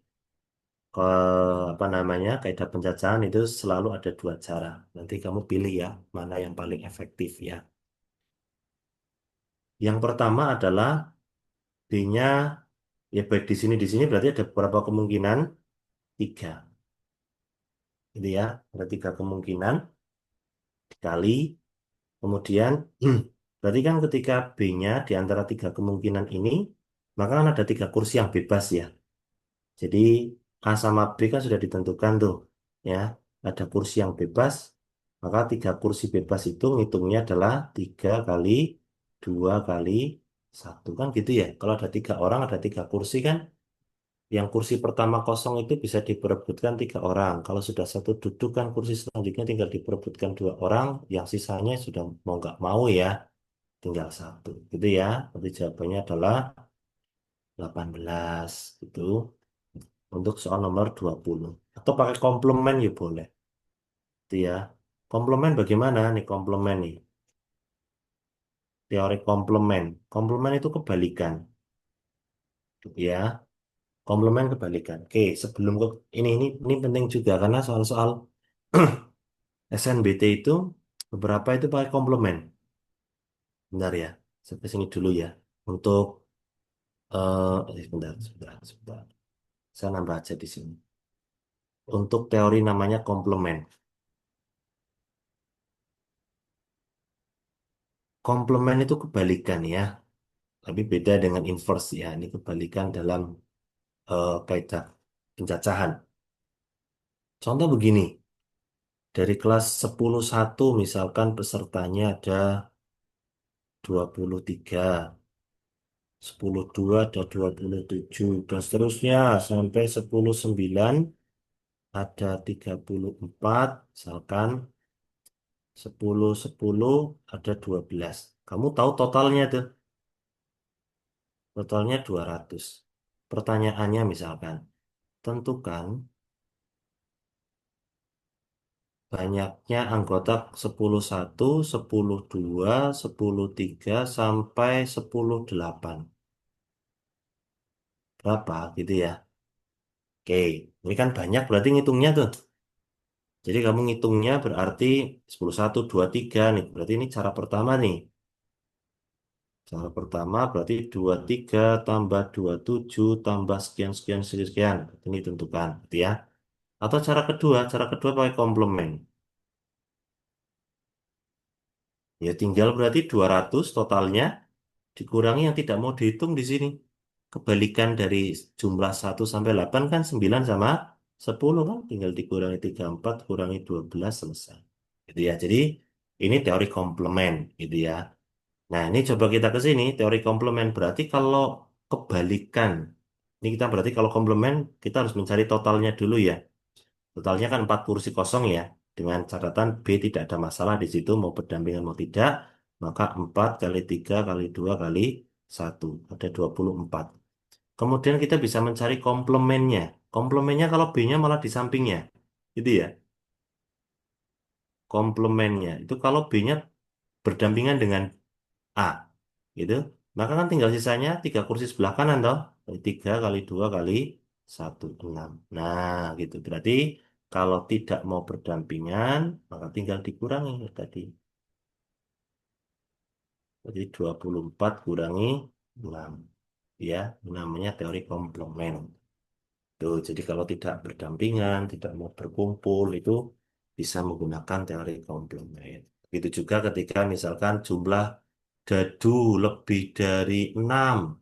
Ke, apa namanya, kaidah pencacahan itu selalu ada 2 cara. Nanti kamu pilih ya, mana yang paling efektif ya. Yang pertama adalah B-nya, ya baik di sini berarti ada beberapa kemungkinan, 3. Gitu ya, ada 3 kemungkinan, dikali, kemudian, berarti kan ketika B-nya di antara 3 kemungkinan ini, maka kan ada 3 kursi yang bebas ya. Jadi A sama B kan sudah ditentukan tuh, ya. Ada kursi yang bebas, maka 3 kursi bebas itu ngitungnya adalah 3 kali 2 kali 1 kan gitu ya. Kalau ada 3 orang, ada 3 kursi kan. Yang kursi pertama kosong itu bisa diperebutkan 3 orang. Kalau sudah satu duduk kan kursi selanjutnya tinggal diperebutkan 2 orang. Yang sisanya sudah mau nggak mau ya, tinggal satu. Gitu ya. Berarti jawabannya adalah 18 gitu. Untuk soal nomor 20. Atau pakai komplement ya boleh. Itu ya. Komplement bagaimana nih komplement nih? Teori komplement. Komplement itu kebalikan. Ya, komplement kebalikan. Oke, sebelum ke ini penting juga karena soal-soal SNBT itu beberapa itu pakai komplement. Bentar ya. Sampai sini dulu ya. Untuk sebentar. Saya nambah aja di sini. Untuk teori namanya komplement. Komplement itu kebalikan ya. Tapi beda dengan inverse ya. Ini kebalikan dalam kaidah pencacahan. Contoh begini, Dari kelas 10-1 misalkan pesertanya ada 23, 10-2 ada 27, dan seterusnya sampai 10-9 ada 34, misalkan 10-10 ada 12. Kamu tahu totalnya tuh, totalnya 200. Pertanyaannya misalkan, tentukan banyaknya anggota 10-1, 10-2, 10-3 sampai 10-8. Berapa gitu ya? Oke, ini kan banyak berarti ngitungnya tuh. Jadi kamu ngitungnya berarti 10-1, 2-3 nih. Berarti ini cara pertama nih. Cara pertama berarti 23 tambah 27 tambah sekian, sekian, sekian, sekian. Ini tentukan, gitu ya. Atau cara kedua pakai komplement. Ya tinggal berarti 200 totalnya dikurangi yang tidak mau dihitung di sini. Kebalikan dari jumlah 1 sampai 8 kan 9 sama 10 kan. Tinggal dikurangi 34 kurangi 12 selesai. Gitu ya. Jadi ini teori komplement gitu ya. Nah, ini coba kita ke sini, teori komplement. Berarti kalau kebalikan, ini kita berarti kalau komplement, kita harus mencari totalnya dulu ya. Totalnya kan 4 kursi kosong ya. Dengan catatan B tidak ada masalah di situ, mau berdampingan mau tidak. Maka 4 kali 3 kali 2 kali 1. Ada 24. Kemudian kita bisa mencari komplemennya. Komplemennya kalau B-nya malah di sampingnya. Gitu ya. Komplemennya. Itu kalau B-nya berdampingan dengan A, gitu. Maka kan tinggal sisanya 3 kursi sebelah kanan toh. 3 kali 2 kali 1, 6. Nah, gitu. Berarti kalau tidak mau berdampingan, maka tinggal dikurangi tadi. Jadi 24 kurangi 6. Ya, namanya teori komplement. Tuh, jadi kalau tidak berdampingan, tidak mau berkumpul, itu bisa menggunakan teori komplement. Begitu juga ketika misalkan jumlah dadu lebih dari 6,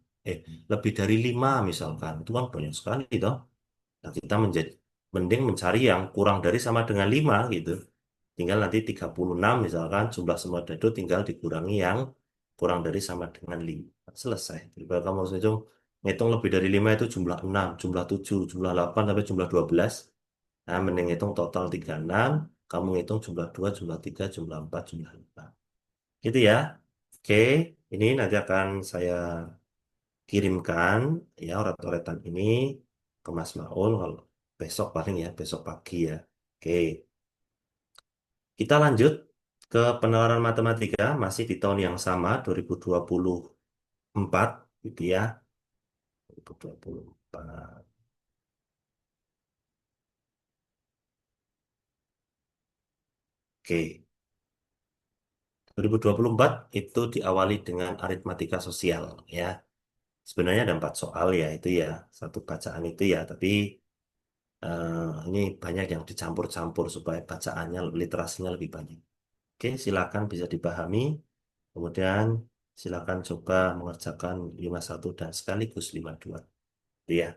lebih dari 5 misalkan. Itu kan banyak sekali toh. Nah, kita mending mencari yang kurang dari sama dengan 5 gitu. Tinggal nanti 36 misalkan jumlah semua dadu tinggal dikurangi yang kurang dari sama dengan 5. Selesai. Jadi kalau kamu harus ngitung lebih dari 5 itu jumlah 6, jumlah 7, jumlah 8 sampai jumlah 12. Nah, mending hitung total 36, kamu hitung jumlah 2, jumlah 3, jumlah 4, jumlah 5. Gitu ya. Oke, ini nanti akan saya kirimkan ya oret-oretan ini ke Mas Maul kalau besok paling ya, besok pagi ya. Oke, kita lanjut ke penalaran matematika masih di tahun yang sama 2024 gitu ya. 2024. Oke, 2024 itu diawali dengan aritmatika sosial ya. Sebenarnya ada 4 soal ya itu ya, satu bacaan itu ya, tapi ini banyak yang dicampur-campur supaya bacaannya, literasinya lebih banyak. Oke, silakan bisa dipahami. Kemudian silakan coba mengerjakan 51 dan sekaligus 52. Iya.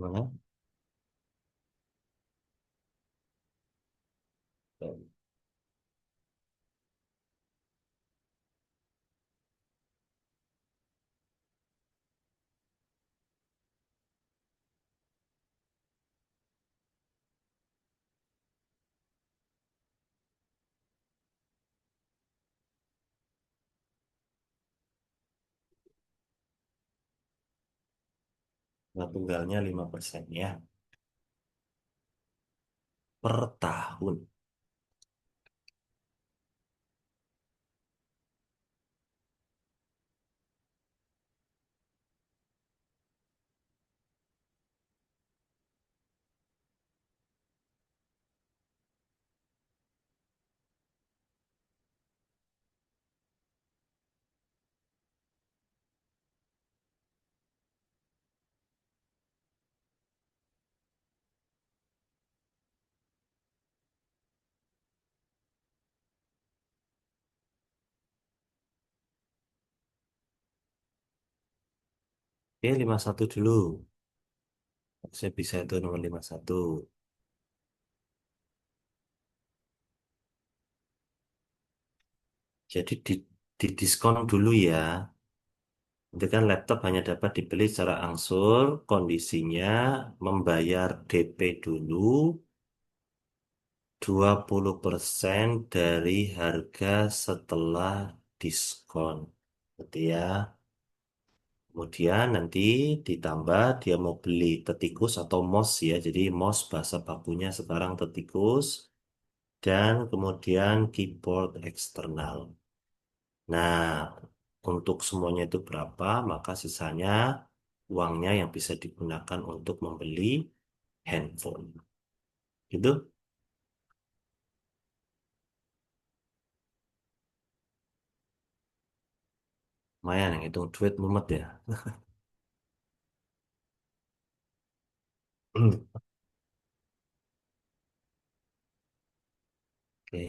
Gimana? 5 tunggalnya 5% ya. Per tahun. Oke, 51 dulu. Saya bisa itu nomor 51. Jadi di diskon dulu ya. Itu kan laptop hanya dapat dibeli secara angsur, kondisinya membayar DP dulu 20% dari harga setelah diskon. Gitu ya. Kemudian nanti ditambah dia mau beli tetikus atau mouse ya. Jadi mouse bahasa bakunya sekarang tetikus dan kemudian keyboard eksternal. Nah, untuk semuanya itu berapa, maka sisanya uangnya yang bisa digunakan untuk membeli handphone. Gitu? Lumayan yang hitung duit mumet ya. Oke,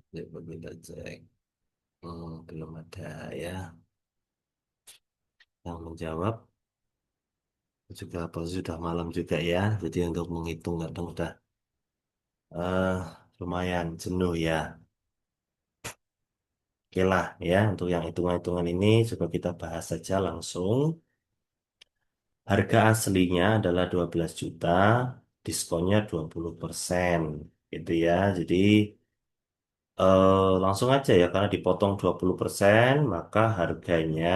coba kita cek. Belum ada ya yang menjawab. Juga apa sudah malam juga ya. Jadi untuk menghitung kadang udah eh lumayan jenuh ya. Oke lah ya, untuk yang hitungan-hitungan ini coba kita bahas saja langsung. Harga aslinya adalah 12 juta, diskonnya 20%. Gitu ya. Jadi langsung aja ya, karena dipotong 20%, maka harganya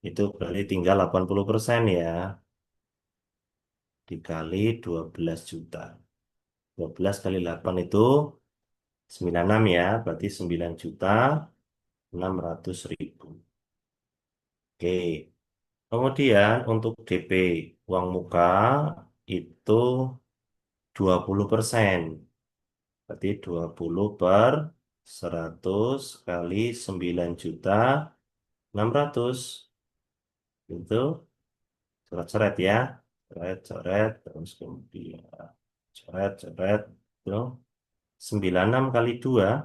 itu berarti tinggal 80% ya. Dikali 12 juta. 12 kali 8 itu 96 ya, berarti 9.600.000. Oke, kemudian untuk DP uang muka itu 20%. Berarti 20 per 100 kali 9.600. Itu coret-coret ya. Coret-coret, terus kemudian coret-coret. Itu 96 kali 2.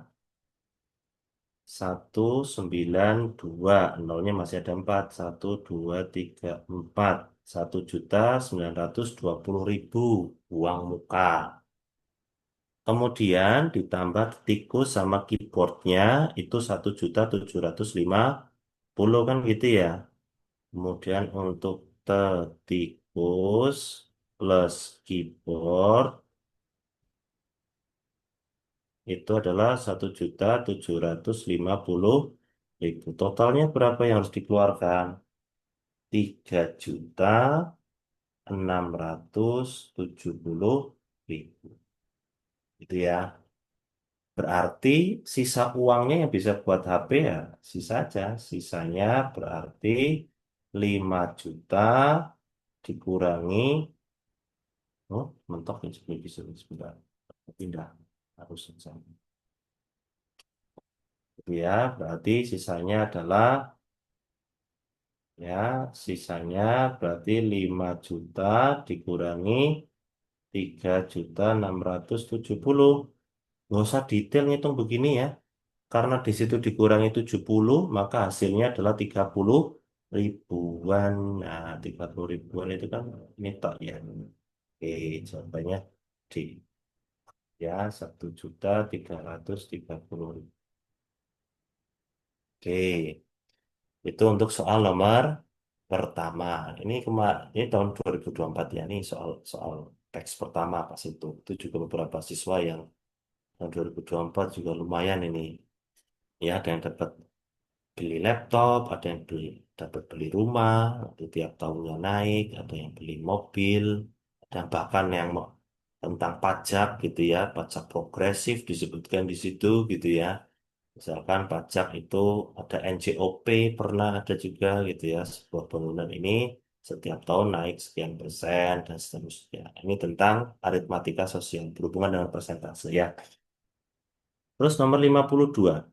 192, nolnya masih ada 4. 1, 2, 3, 4. 1.920.000 uang muka. Kemudian ditambah tikus sama keyboardnya itu 1.750.000 kan gitu ya. Kemudian untuk tikus plus keyboard itu adalah 1.750.000. Totalnya berapa yang harus dikeluarkan? 3.670.000. Itu ya. Berarti sisa uangnya yang bisa buat HP ya sisa aja. Sisanya berarti 5 juta dikurangi. Oh, mentok ya bisa sebentar. Pindah. Harus saja. Itu ya, berarti sisanya adalah ya, sisanya berarti 5 juta dikurangi 3.670. Nggak usah detail ngitung begini ya. Karena di situ dikurangi 70, maka hasilnya adalah 36. ribuan, nah 30 ribuan itu kan ini tok ya. Oke, jawabannya D. Ya, 1.330.000. Oke, itu untuk soal nomor pertama. Ini tahun 2024 ya. Ini soal soal teks pertama pas itu. Itu juga beberapa siswa yang tahun 2024 juga lumayan ini. Ya, ada yang dapat beli laptop, ada yang dapat beli rumah, itu tiap tahunnya naik, ada yang beli mobil, dan bahkan yang tentang pajak gitu ya, pajak progresif disebutkan di situ gitu ya. Misalkan pajak itu ada NJOP, pernah ada juga gitu ya, sebuah bangunan ini setiap tahun naik sekian persen dan seterusnya. Ini tentang aritmatika sosial berhubungan dengan persentase ya. Terus nomor 52.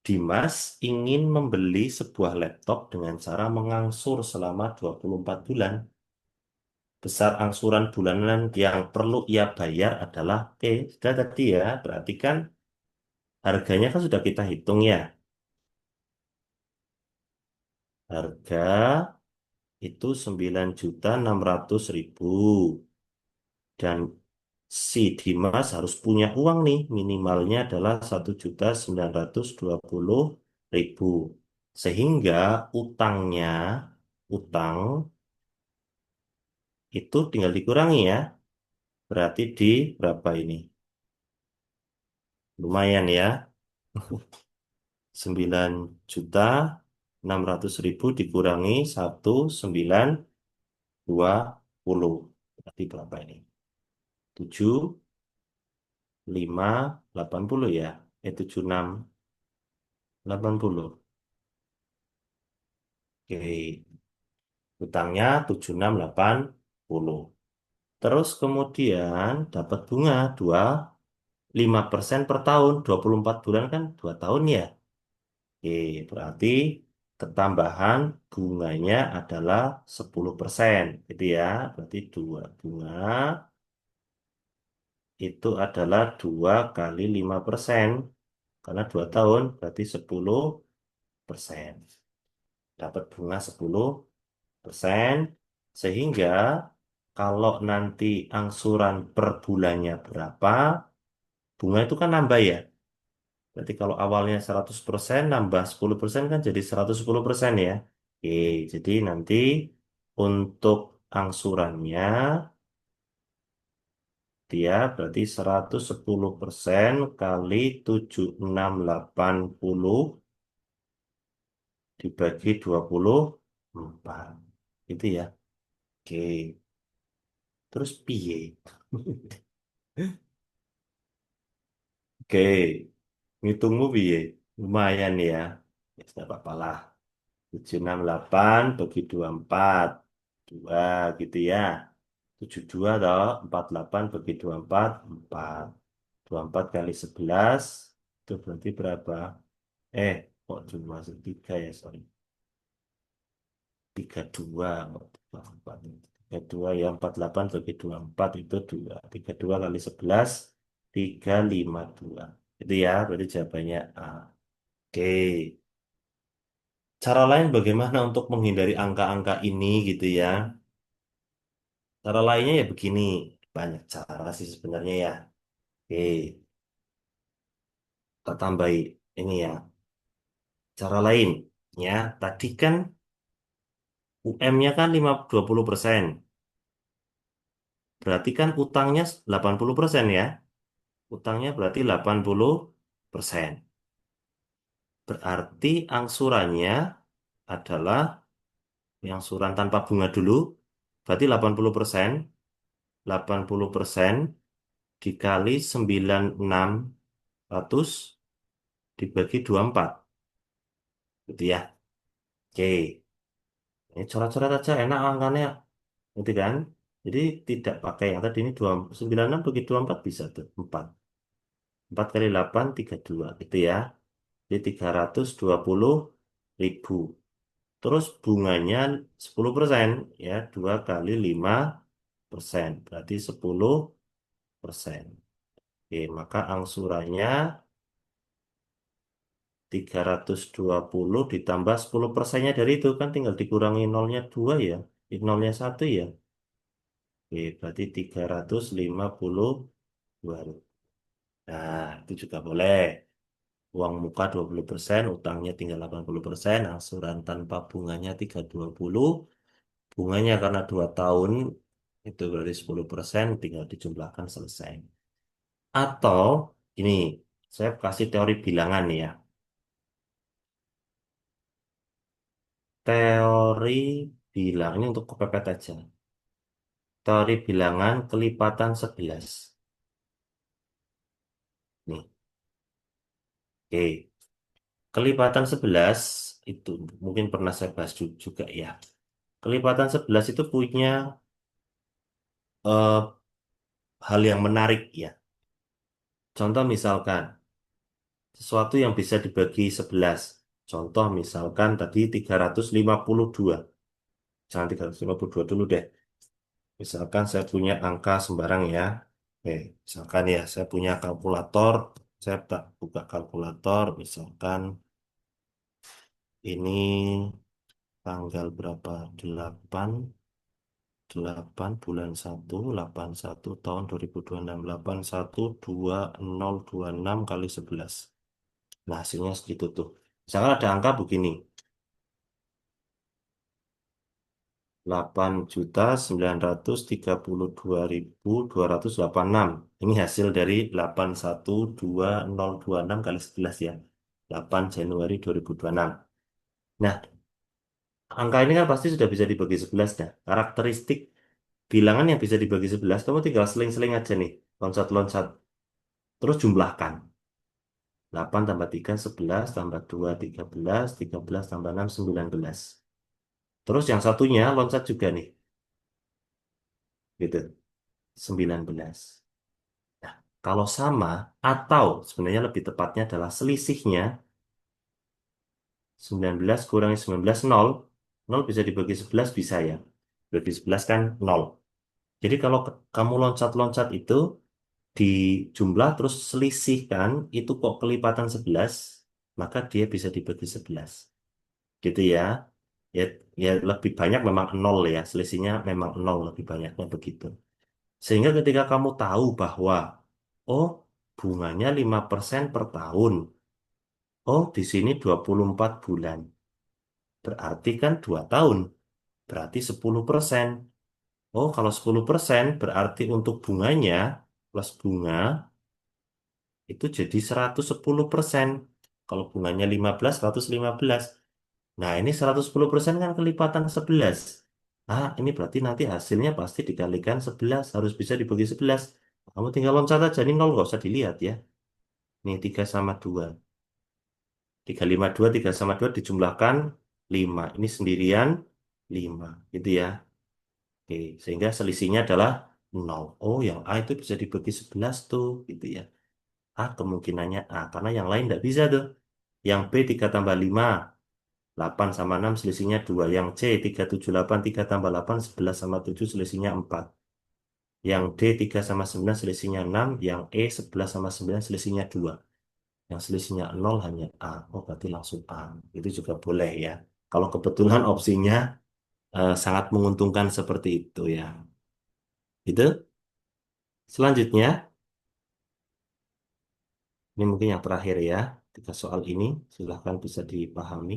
Dimas ingin membeli sebuah laptop dengan cara mengangsur selama 24 bulan. Besar angsuran bulanan yang perlu ia bayar adalah, sudah tadi ya, berarti kan harganya kan sudah kita hitung ya. Harga itu 9.600.000. Dan si Dimas harus punya uang nih, minimalnya adalah 1.920.000. Sehingga utangnya, utang itu tinggal dikurangi ya. Berarti di berapa ini? Lumayan ya. 9.600.000 dikurangi 1.920. Berarti berapa ini? 7.580 ya. 76.80. Oke. Utangnya 7.680. Terus kemudian dapat bunga 5% per tahun. 24 bulan kan 2 tahun ya. Oke, berarti ketambahan bunganya adalah 10%. Gitu ya. Berarti dua bunga itu adalah 2 kali 5%. Karena 2 tahun berarti 10%. Dapat bunga 10%. Sehingga kalau nanti angsuran per bulannya berapa, bunga itu kan nambah ya. Berarti kalau awalnya 100% nambah 10% kan jadi 110% ya. Oke, jadi nanti untuk angsurannya dia berarti 110% kali 7.680 dibagi 24. Itu ya. Oke, terus piye? Oke, ngitungmu piye? Lumayan ya. Ya, tidak apa-apa lah. 768 bagi 24. 2 gitu ya. 72 toh. 48 bagi 24. 4. 24 kali 11. Itu berarti berapa? Kok cuma tiga ya, sorry. 32. Kok 24. 32 ya. 48 bagi 24 itu 2. 32 kali 11. 352. Itu ya, berarti jawabannya A. Oke. Cara lain bagaimana untuk menghindari angka-angka ini gitu ya. Cara lainnya ya begini. Banyak cara sih sebenarnya ya. Oke, kita tambahi ini ya. Cara lain ya. Tadi kan UM-nya kan 20%. Berarti kan utangnya 80% ya. Utangnya berarti 80%. Berarti angsurannya adalah yang angsuran tanpa bunga dulu. Berarti 80%. 80% dikali 9.600 dibagi 24 gitu ya. Oke, ini coret-coret aja enak angkanya gitu kan. Jadi tidak pakai yang tadi ini 296 bagi 24 bisa tuh 4. 4 kali 8 32 gitu ya. Jadi 320.000. Terus bunganya 10% ya, 2 kali 5%. Berarti 10%. Oke, maka angsurannya 320 ditambah 10 persennya dari itu kan tinggal dikurangi nolnya 2 ya. Nolnya 1 ya. Oke, berarti 352. Nah, itu juga boleh. Uang muka 20%, utangnya tinggal 80%, angsuran tanpa bunganya 320. Bunganya karena 2 tahun, itu berarti 10%, tinggal dijumlahkan selesai. Atau, ini, saya kasih teori bilangan nih ya. Teori bilang, ini untuk kepepet aja. Teori bilangan kelipatan 11. Nih, oke. Kelipatan 11 itu mungkin pernah saya bahas juga ya. Kelipatan 11 itu punya eh, hal yang menarik ya. Contoh misalkan, sesuatu yang bisa dibagi 11. Contoh misalkan tadi 352. Jangan 352 dulu deh. Misalkan saya punya angka sembarang ya. Oke, misalkan ya, saya punya kalkulator. Saya tak buka kalkulator. Misalkan ini tanggal berapa? 8 8 bulan 1 tahun 2026. 812026 kali 11. Nah, hasilnya segitu tuh. Misalkan ada angka begini. 8.932.286. Ini hasil dari 812026 kali 11 ya. 8 Januari 2026. Nah, angka ini kan pasti sudah bisa dibagi 11 dah. Karakteristik bilangan yang bisa dibagi 11, kamu tinggal seling-seling aja nih. Loncat-loncat. Terus jumlahkan. 8 tambah 3, 11, tambah 2, 13, 13 tambah 6, 19. Terus yang satunya loncat juga nih. Gitu. 19. Nah, kalau sama atau sebenarnya lebih tepatnya adalah selisihnya 19 kurangi 19 nol. Nol bisa dibagi 11 bisa ya. Bagi 11 kan nol. Jadi kalau kamu loncat-loncat itu dijumlah terus selisihkan itu kok kelipatan 11, maka dia bisa dibagi 11. Gitu ya. Ya, ya lebih banyak memang nol ya. Selisihnya memang nol lebih banyaknya begitu. Sehingga ketika kamu tahu bahwa oh, bunganya 5% per tahun. Oh, di sini 24 bulan. Berarti kan 2 tahun. Berarti 10%. Oh, kalau 10% berarti untuk bunganya plus bunga itu jadi 110%. Kalau bunganya 15, 115. Nah, ini 110% kan kelipatan 11. Ah, ini berarti nanti hasilnya pasti dikalikan 11. Harus bisa dibagi 11. Kamu tinggal loncat aja. Ini nol nggak usah dilihat ya. Ini 3 sama 2. 352, 3 sama 2 dijumlahkan 5. Ini sendirian 5. Gitu ya. Oke, sehingga selisihnya adalah 0. Oh, yang A itu bisa dibagi 11 tuh. Gitu ya. A kemungkinannya A. Karena yang lain tidak bisa tuh. Yang B 3 tambah 5. 8 sama 6 selisihnya 2. Yang C 378, 3 tambah 8, 11 sama 7 selisihnya 4. Yang D 3 sama 9 selisihnya 6. Yang E 11 sama 9 selisihnya 2. Yang selisihnya 0 hanya A. Oh, berarti langsung A. Itu juga boleh ya. Kalau kebetulan opsinya sangat menguntungkan seperti itu ya. Itu. Selanjutnya, ini mungkin yang terakhir ya. Tiga soal ini silahkan bisa dipahami.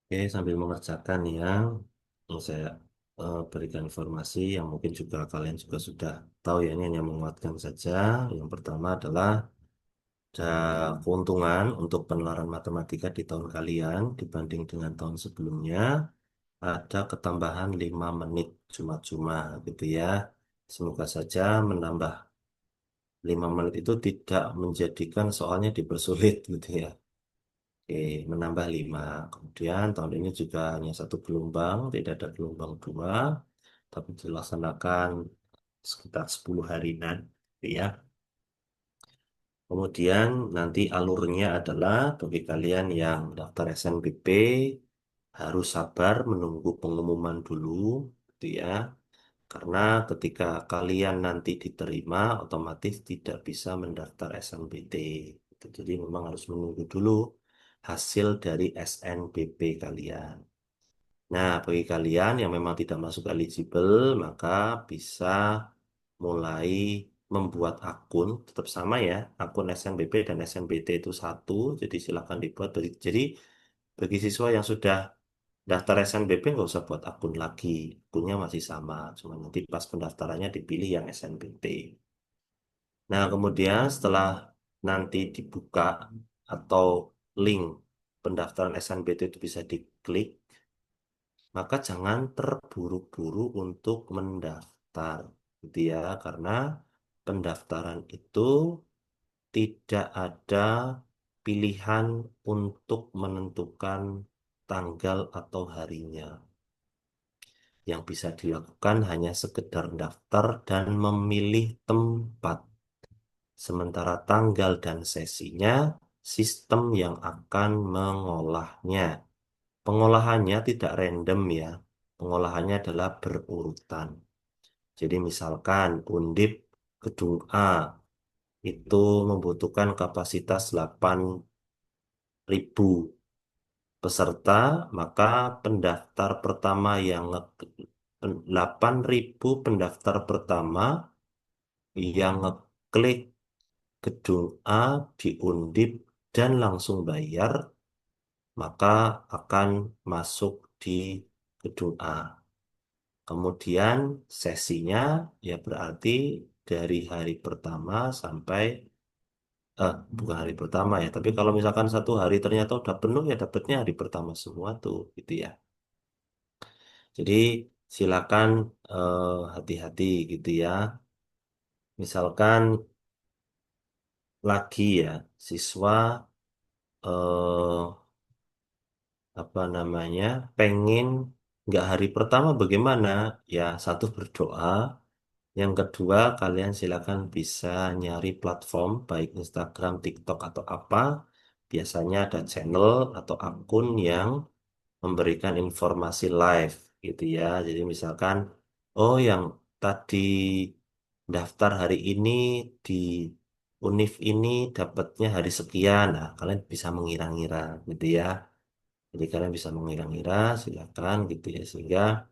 Oke, sambil mengerjakan yang saya berikan informasi yang mungkin juga kalian juga sudah tahu ya, ini hanya menguatkan saja. Yang pertama adalah ada keuntungan untuk penularan matematika di tahun kalian dibanding dengan tahun sebelumnya. Ada ketambahan 5 menit cuma-cuma gitu ya. Semoga saja menambah 5 menit itu tidak menjadikan soalnya dipersulit gitu ya. Oke, menambah 5. Kemudian tahun ini juga hanya satu gelombang, tidak ada gelombang dua, tapi dilaksanakan sekitar 10 harian. Ya. Kemudian nanti alurnya adalah bagi kalian yang daftar SNBP harus sabar menunggu pengumuman dulu, gitu ya. Karena ketika kalian nanti diterima, otomatis tidak bisa mendaftar SNBT. Gitu. Jadi memang harus menunggu dulu hasil dari SNBP kalian. Nah, bagi kalian yang memang tidak masuk eligible, maka bisa mulai membuat akun, tetap sama ya, akun SNBP dan SNBT itu satu, jadi silakan dibuat. Jadi bagi siswa yang sudah daftar SNBP nggak usah buat akun lagi, akunnya masih sama, cuma nanti pas pendaftarannya dipilih yang SNBT. Nah, kemudian setelah nanti dibuka atau link pendaftaran SNBT itu bisa diklik, maka jangan terburu-buru untuk mendaftar, gitu ya, karena pendaftaran itu tidak ada pilihan untuk menentukan tanggal atau harinya. Yang bisa dilakukan hanya sekedar daftar dan memilih tempat. Sementara tanggal dan sesinya, sistem yang akan mengolahnya. Pengolahannya tidak random ya. Pengolahannya adalah berurutan. Jadi misalkan Undip Gedung A itu membutuhkan kapasitas 8.000 peserta, maka pendaftar pertama 8.000 pendaftar pertama yang ngeklik gedung A di Undip dan langsung bayar, maka akan masuk di gedung A. Kemudian sesinya ya berarti dari hari pertama sampai bukan hari pertama ya, tapi kalau misalkan satu hari ternyata udah penuh ya dapatnya hari pertama semua tuh gitu ya. Jadi silakan hati-hati gitu ya. Misalkan lagi ya siswa eh, apa namanya pengen nggak hari pertama bagaimana? Ya satu berdoa. Yang kedua, kalian silakan bisa nyari platform, baik Instagram, TikTok, atau apa. Biasanya ada channel atau akun yang memberikan informasi live, gitu ya. Jadi misalkan, oh yang tadi daftar hari ini di Univ ini dapatnya hari sekian. Nah, kalian bisa mengira-ngira, gitu ya. Jadi kalian bisa mengira-ngira, silakan, gitu ya. Sehingga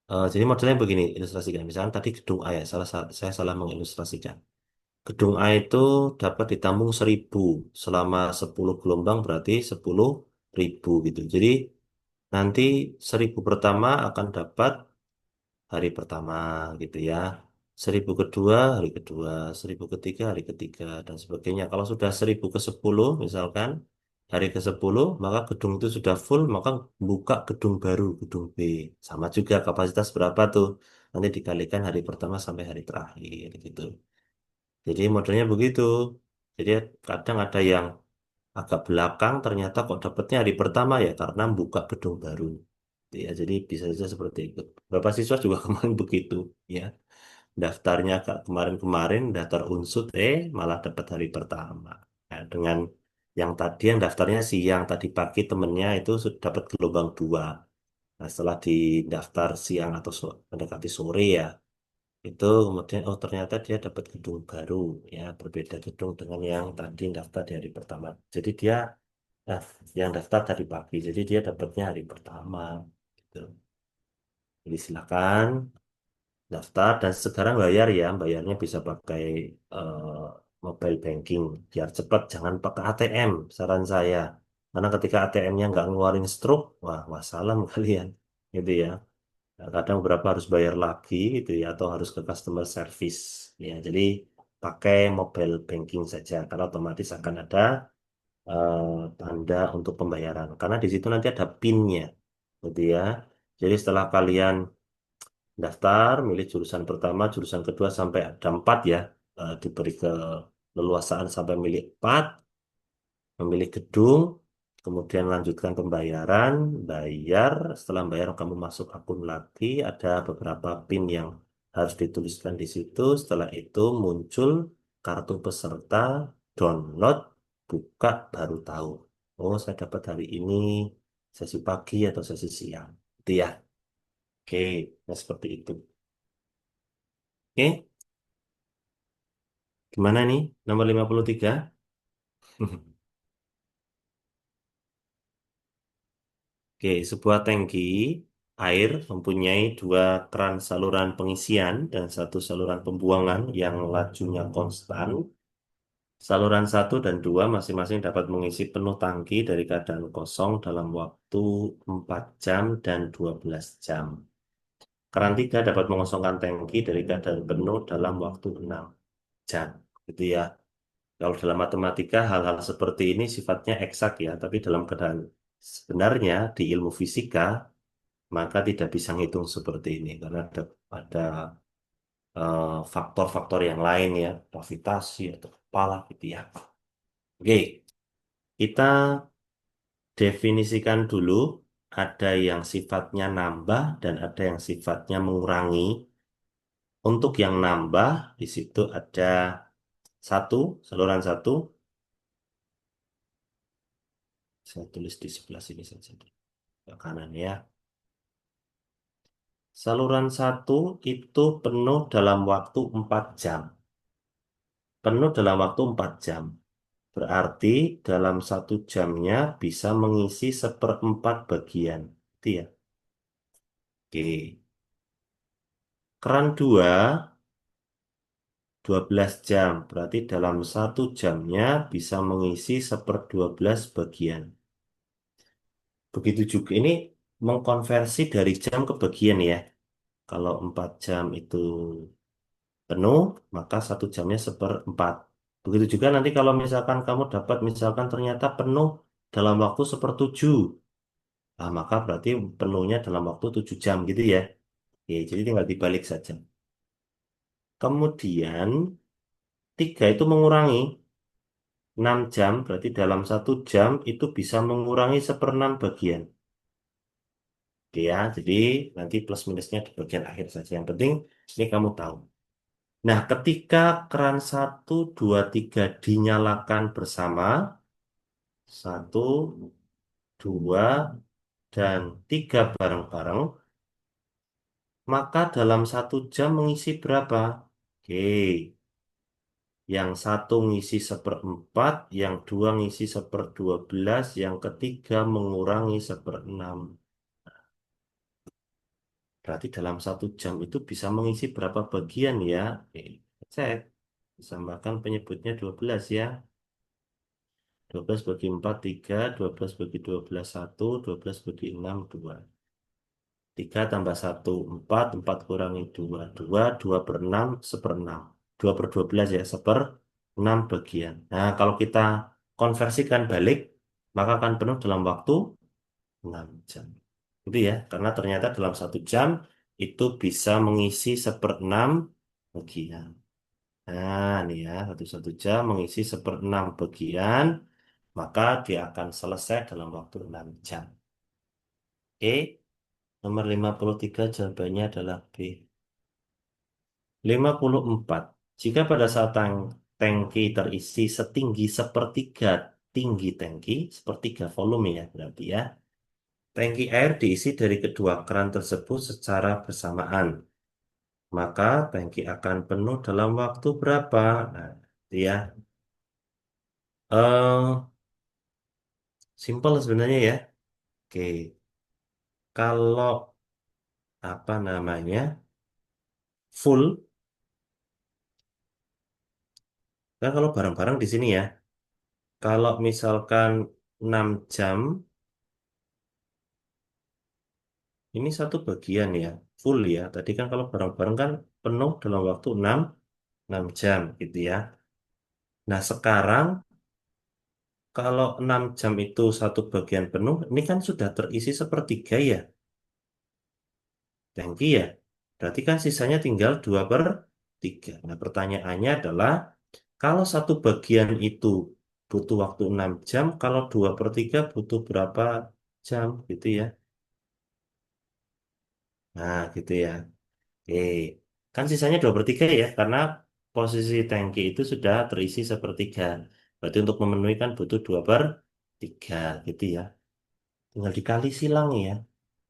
jadi modelnya begini, ilustrasikan. Misalnya tadi gedung A ya, saya salah mengilustrasikan. Gedung A itu dapat ditampung 1.000 selama 10 gelombang berarti 10.000 gitu. Jadi nanti 1.000 pertama akan dapat hari pertama gitu ya. 1.000 kedua, hari kedua. 1.000 ketiga, hari ketiga, dan sebagainya. Kalau sudah 1.000 ke 10 misalkan, hari ke 10 maka gedung itu sudah full, maka buka gedung baru, gedung B. Sama juga kapasitas berapa tuh. Nanti dikalikan hari pertama sampai hari terakhir gitu. Jadi modelnya begitu. Jadi kadang ada yang agak belakang ternyata kok dapetnya hari pertama ya karena buka gedung baru. Ya, jadi bisa saja seperti itu. Beberapa siswa juga kemarin begitu, ya. Daftarnya kemarin-kemarin, daftar unsut, malah dapat hari pertama. Nah, dengan yang tadi yang daftarnya siang, tadi pagi temennya itu sudah dapat gelombang dua. Nah, setelah di daftar siang atau mendekati sore ya, itu kemudian oh ternyata dia dapat gedung baru, ya berbeda gedung dengan yang tadi daftar di hari pertama. Jadi dia Nah, yang daftar tadi pagi, jadi dia dapatnya hari pertama. Gitu. Jadi silakan daftar dan sekarang bayar ya, bayarnya bisa pakai mobile banking biar cepat, jangan pakai ATM, saran saya. Karena ketika ATM-nya nggak ngeluarin stroke, wah, wassalam kalian, gitu ya. Nah, kadang beberapa harus bayar lagi, gitu ya, atau harus ke customer service, ya. Jadi pakai mobile banking saja, karena otomatis akan ada eh, tanda untuk pembayaran. Karena di situ nanti ada PIN-nya, gitu ya. Jadi setelah kalian daftar, milih jurusan pertama, jurusan kedua sampai ada 4 ya, diberi keleluasaan sampai milih 4, memilih gedung, kemudian lanjutkan pembayaran, bayar, setelah bayar kamu masuk akun lagi, ada beberapa PIN yang harus dituliskan di situ, setelah itu muncul kartu peserta, download, buka, baru tahu. Oh, saya dapat hari ini sesi pagi atau sesi siang. Itu ya. Oke, nah seperti itu. Oke, gimana nih? Nomor 53. Oke, sebuah tangki air mempunyai dua keran saluran pengisian dan satu saluran pembuangan yang lajunya konstan. Saluran satu dan 2 masing-masing dapat mengisi penuh tangki dari keadaan kosong dalam waktu 4 jam dan 12 jam. Keran 3 dapat mengosongkan tangki dari keadaan penuh dalam waktu 6 jam. Gitu ya. Kalau dalam matematika hal-hal seperti ini sifatnya eksak ya, tapi dalam keadaan sebenarnya di ilmu fisika maka tidak bisa ngitung seperti ini karena ada faktor-faktor yang lain ya, gravitasi atau kepala gitu ya. Oke, kita definisikan dulu ada yang sifatnya nambah dan ada yang sifatnya mengurangi. Untuk yang nambah di situ ada satu, saluran satu, saya tulis di sebelah sini saja, ke kanan ya. Saluran satu itu penuh dalam waktu 4 jam. Penuh dalam waktu 4 jam. Berarti dalam 1 jamnya bisa mengisi seperempat bagian. Itu ya. Oke. Keran 2, 12 jam. Berarti dalam 1 jamnya bisa mengisi 1/12 bagian. Begitu juga ini mengkonversi dari jam ke bagian ya. Kalau 4 jam itu penuh, maka 1 jamnya seperempat. Begitu juga nanti kalau misalkan kamu dapat misalkan ternyata penuh dalam waktu sepertujuh. Nah, maka berarti penuhnya dalam waktu 7 jam gitu ya. Oke, jadi tinggal dibalik saja. Kemudian 3 itu mengurangi 6 jam, berarti dalam 1 jam itu bisa mengurangi 1/6 bagian. Oke ya, jadi nanti plus minusnya di bagian akhir saja. Yang penting ini kamu tahu. Nah, ketika keran 1, 2, 3 dinyalakan bersama, 1, 2, dan 3 bareng-bareng, maka dalam 1 jam mengisi berapa? Oke, yang satu ngisi seperempat, yang dua ngisi 1/12, yang ketiga mengurangi 1/6. Berarti dalam 1 jam itu bisa mengisi berapa bagian ya? Oke, cek. Disamakan penyebutnya 12 ya. 12 bagi 4, 3. 12 bagi 12, 1. 12 bagi 6, 2. 3 tambah 1, 4. 4 kurangi 2, 2. 2/6, 1/6. 2/12 ya, 1/6 bagian. Nah, kalau kita konversikan balik, maka akan penuh dalam waktu 6 jam. Itu ya, karena ternyata dalam 1 jam itu bisa mengisi 1/6 bagian. Nah, ini ya, satu jam mengisi 1/6 bagian, maka dia akan selesai dalam waktu 6 jam. Oke, nomor 53 jawabannya adalah B. 54. Jika pada saat tangki terisi setinggi sepertiga tinggi tangki, sepertiga volume ya berarti ya. Tangki air diisi dari kedua keran tersebut secara bersamaan. Maka tangki akan penuh dalam waktu berapa? Nah, itu ya. Simple sebenarnya ya. Oke, kalau apa namanya full, kan kalau barang-barang di sini ya. Kalau misalkan 6 jam, ini satu bagian ya, full ya. Tadi kan kalau bareng-bareng kan penuh dalam waktu 6 jam gitu ya. Nah sekarang kalau 6 jam itu satu bagian penuh, ini kan sudah terisi sepertiga ya, tangki ya. Berarti kan sisanya tinggal 2/3. Nah pertanyaannya adalah, kalau satu bagian itu butuh waktu 6 jam, kalau 2/3 butuh berapa jam gitu ya. Nah gitu ya. Oke, kan sisanya 2/3 ya, karena posisi tangki itu sudah terisi sepertiga. Berarti untuk memenuhi kan butuh 2/3 gitu ya. Tinggal dikali silang ya.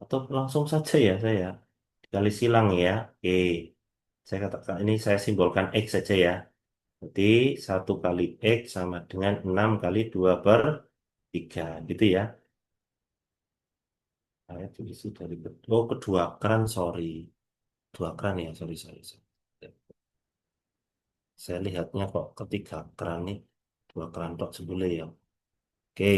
Atau langsung saja ya saya. Dikali silang ya. Oke, saya katakan ini saya simbolkan X saja ya. Jadi 1 kali X sama dengan 6 kali 2/3 gitu ya. Saya tulis dari kedua keran, sorry. Dua keran ya, sorry, sorry, sorry. Saya lihatnya kok ketiga keran nih. Dua keran tok sebule ya. Oke.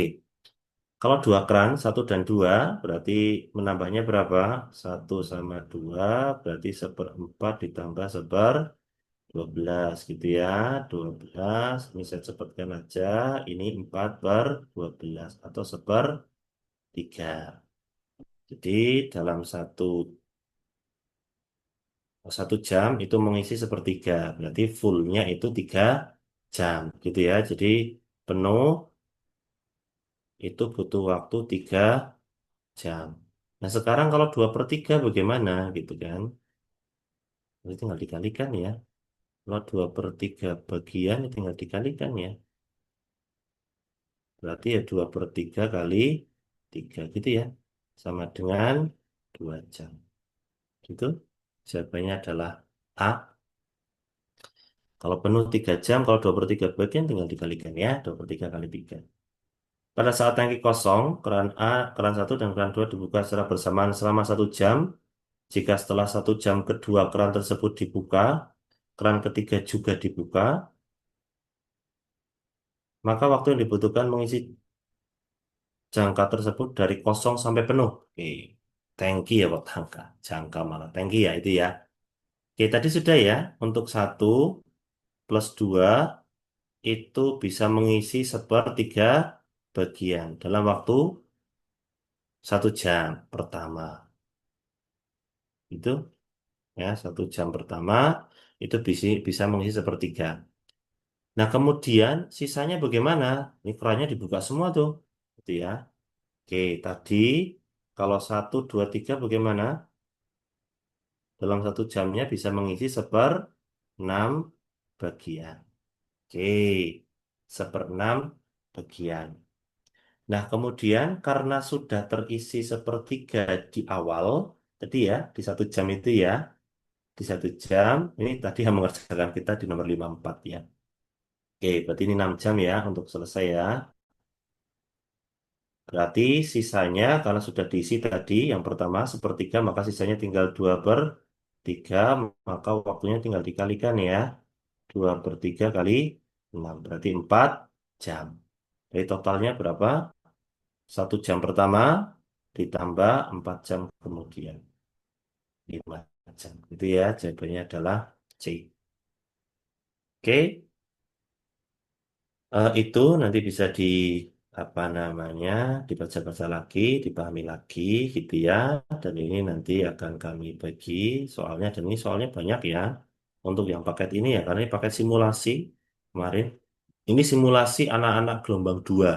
Kalau dua keran, satu dan dua, berarti menambahnya berapa? Satu sama dua, berarti 1/4 ditambah 12 gitu ya. 12, ini saya cepatkan aja. Ini 4/12 atau 1/3. Jadi dalam satu jam itu mengisi sepertiga, berarti fullnya itu 3 jam gitu ya. Jadi penuh itu butuh waktu 3 jam. Nah sekarang kalau 2/3 bagaimana gitu kan? Ini tinggal dikalikan ya. Kalau 2/3 bagian ini tinggal dikalikan ya. Berarti ya 2/3 kali 3 gitu ya. Sama dengan 2 jam. Gitu. Jawabannya adalah A. Kalau penuh 3 jam, kalau 2/3 bagian tinggal dikalikan ya. 2/3 kali 3. Pada saat tangki kosong, keran A, keran satu dan keran 2 dibuka secara bersamaan selama 1 jam. Jika setelah 1 jam kedua keran tersebut dibuka, keran ketiga juga dibuka, maka waktu yang dibutuhkan mengisi jangka tersebut dari kosong sampai penuh. Oke, tangki ya kok jangka, jangka malah tangki ya itu ya. Oke, tadi sudah ya, untuk 1 plus 2 itu bisa mengisi 1/3 bagian dalam waktu 1 jam pertama. Itu ya, 1 jam pertama itu bisa mengisi sepertiga. Nah, kemudian sisanya bagaimana? Ini kerannya dibuka semua tuh. Gitu ya. Oke, tadi kalau 1, 2, 3 bagaimana? Dalam 1 jamnya bisa mengisi 1/6 bagian. Oke, 1/6 bagian. Nah, kemudian karena sudah terisi sepertiga di awal, tadi ya, di 1 jam itu ya, di 1 jam, ini tadi yang mengerjakan kita di nomor 54 ya. Oke, berarti ini 6 jam ya untuk selesai ya. Berarti sisanya karena sudah diisi tadi yang pertama sepertiga maka sisanya tinggal 2/3 maka waktunya tinggal dikalikan ya. 2/3 kali 6 berarti 4 jam. Jadi totalnya berapa? 1 jam pertama ditambah 4 jam kemudian. 5 jam. Itu ya jawabannya adalah C. Oke. Itu nanti bisa apa namanya dibaca-baca lagi, dipahami lagi gitu ya. Dan ini nanti akan kami bagi soalnya dan ini soalnya banyak ya untuk yang paket ini ya karena ini paket simulasi kemarin. Ini simulasi anak-anak gelombang 2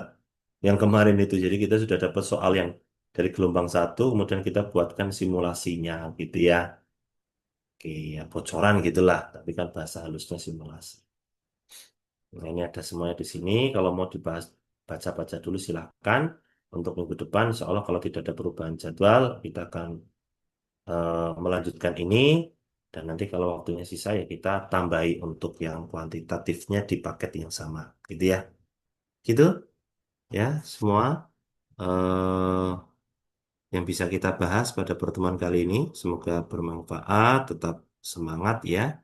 yang kemarin itu. Jadi kita sudah dapat soal yang dari gelombang 1 kemudian kita buatkan simulasinya gitu ya. Oke, ya bocoran gitulah, tapi kan bahasa halusnya simulasi. Nah, ini ada semuanya di sini. Kalau mau dibahas baca-baca dulu silahkan. Untuk minggu depan, insya Allah kalau tidak ada perubahan jadwal, kita akan melanjutkan ini. Dan nanti kalau waktunya sisa ya kita tambahi untuk yang kuantitatifnya di paket yang sama. Gitu ya. Gitu ya semua eh, yang bisa kita bahas pada pertemuan kali ini. Semoga bermanfaat, tetap semangat ya.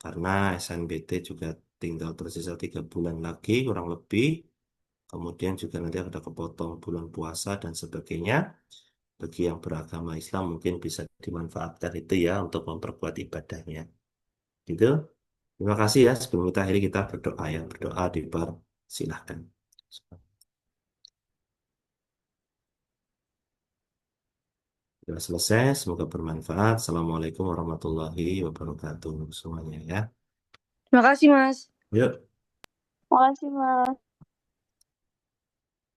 Karena SNBT juga tinggal tersisa 3 bulan lagi kurang lebih. kemudian juga nanti ada kepotong bulan puasa dan sebagainya. Bagi yang beragama Islam mungkin bisa dimanfaatkan itu ya untuk memperkuat ibadahnya. Gitu. Terima kasih ya. Sebelum kita akhiri kita berdoa ya. Berdoa dipersilahkan. Sudah selesai. Semoga bermanfaat. Assalamualaikum warahmatullahi wabarakatuh semuanya ya. Terima kasih, Mas. Yuk. Makasih, Mas.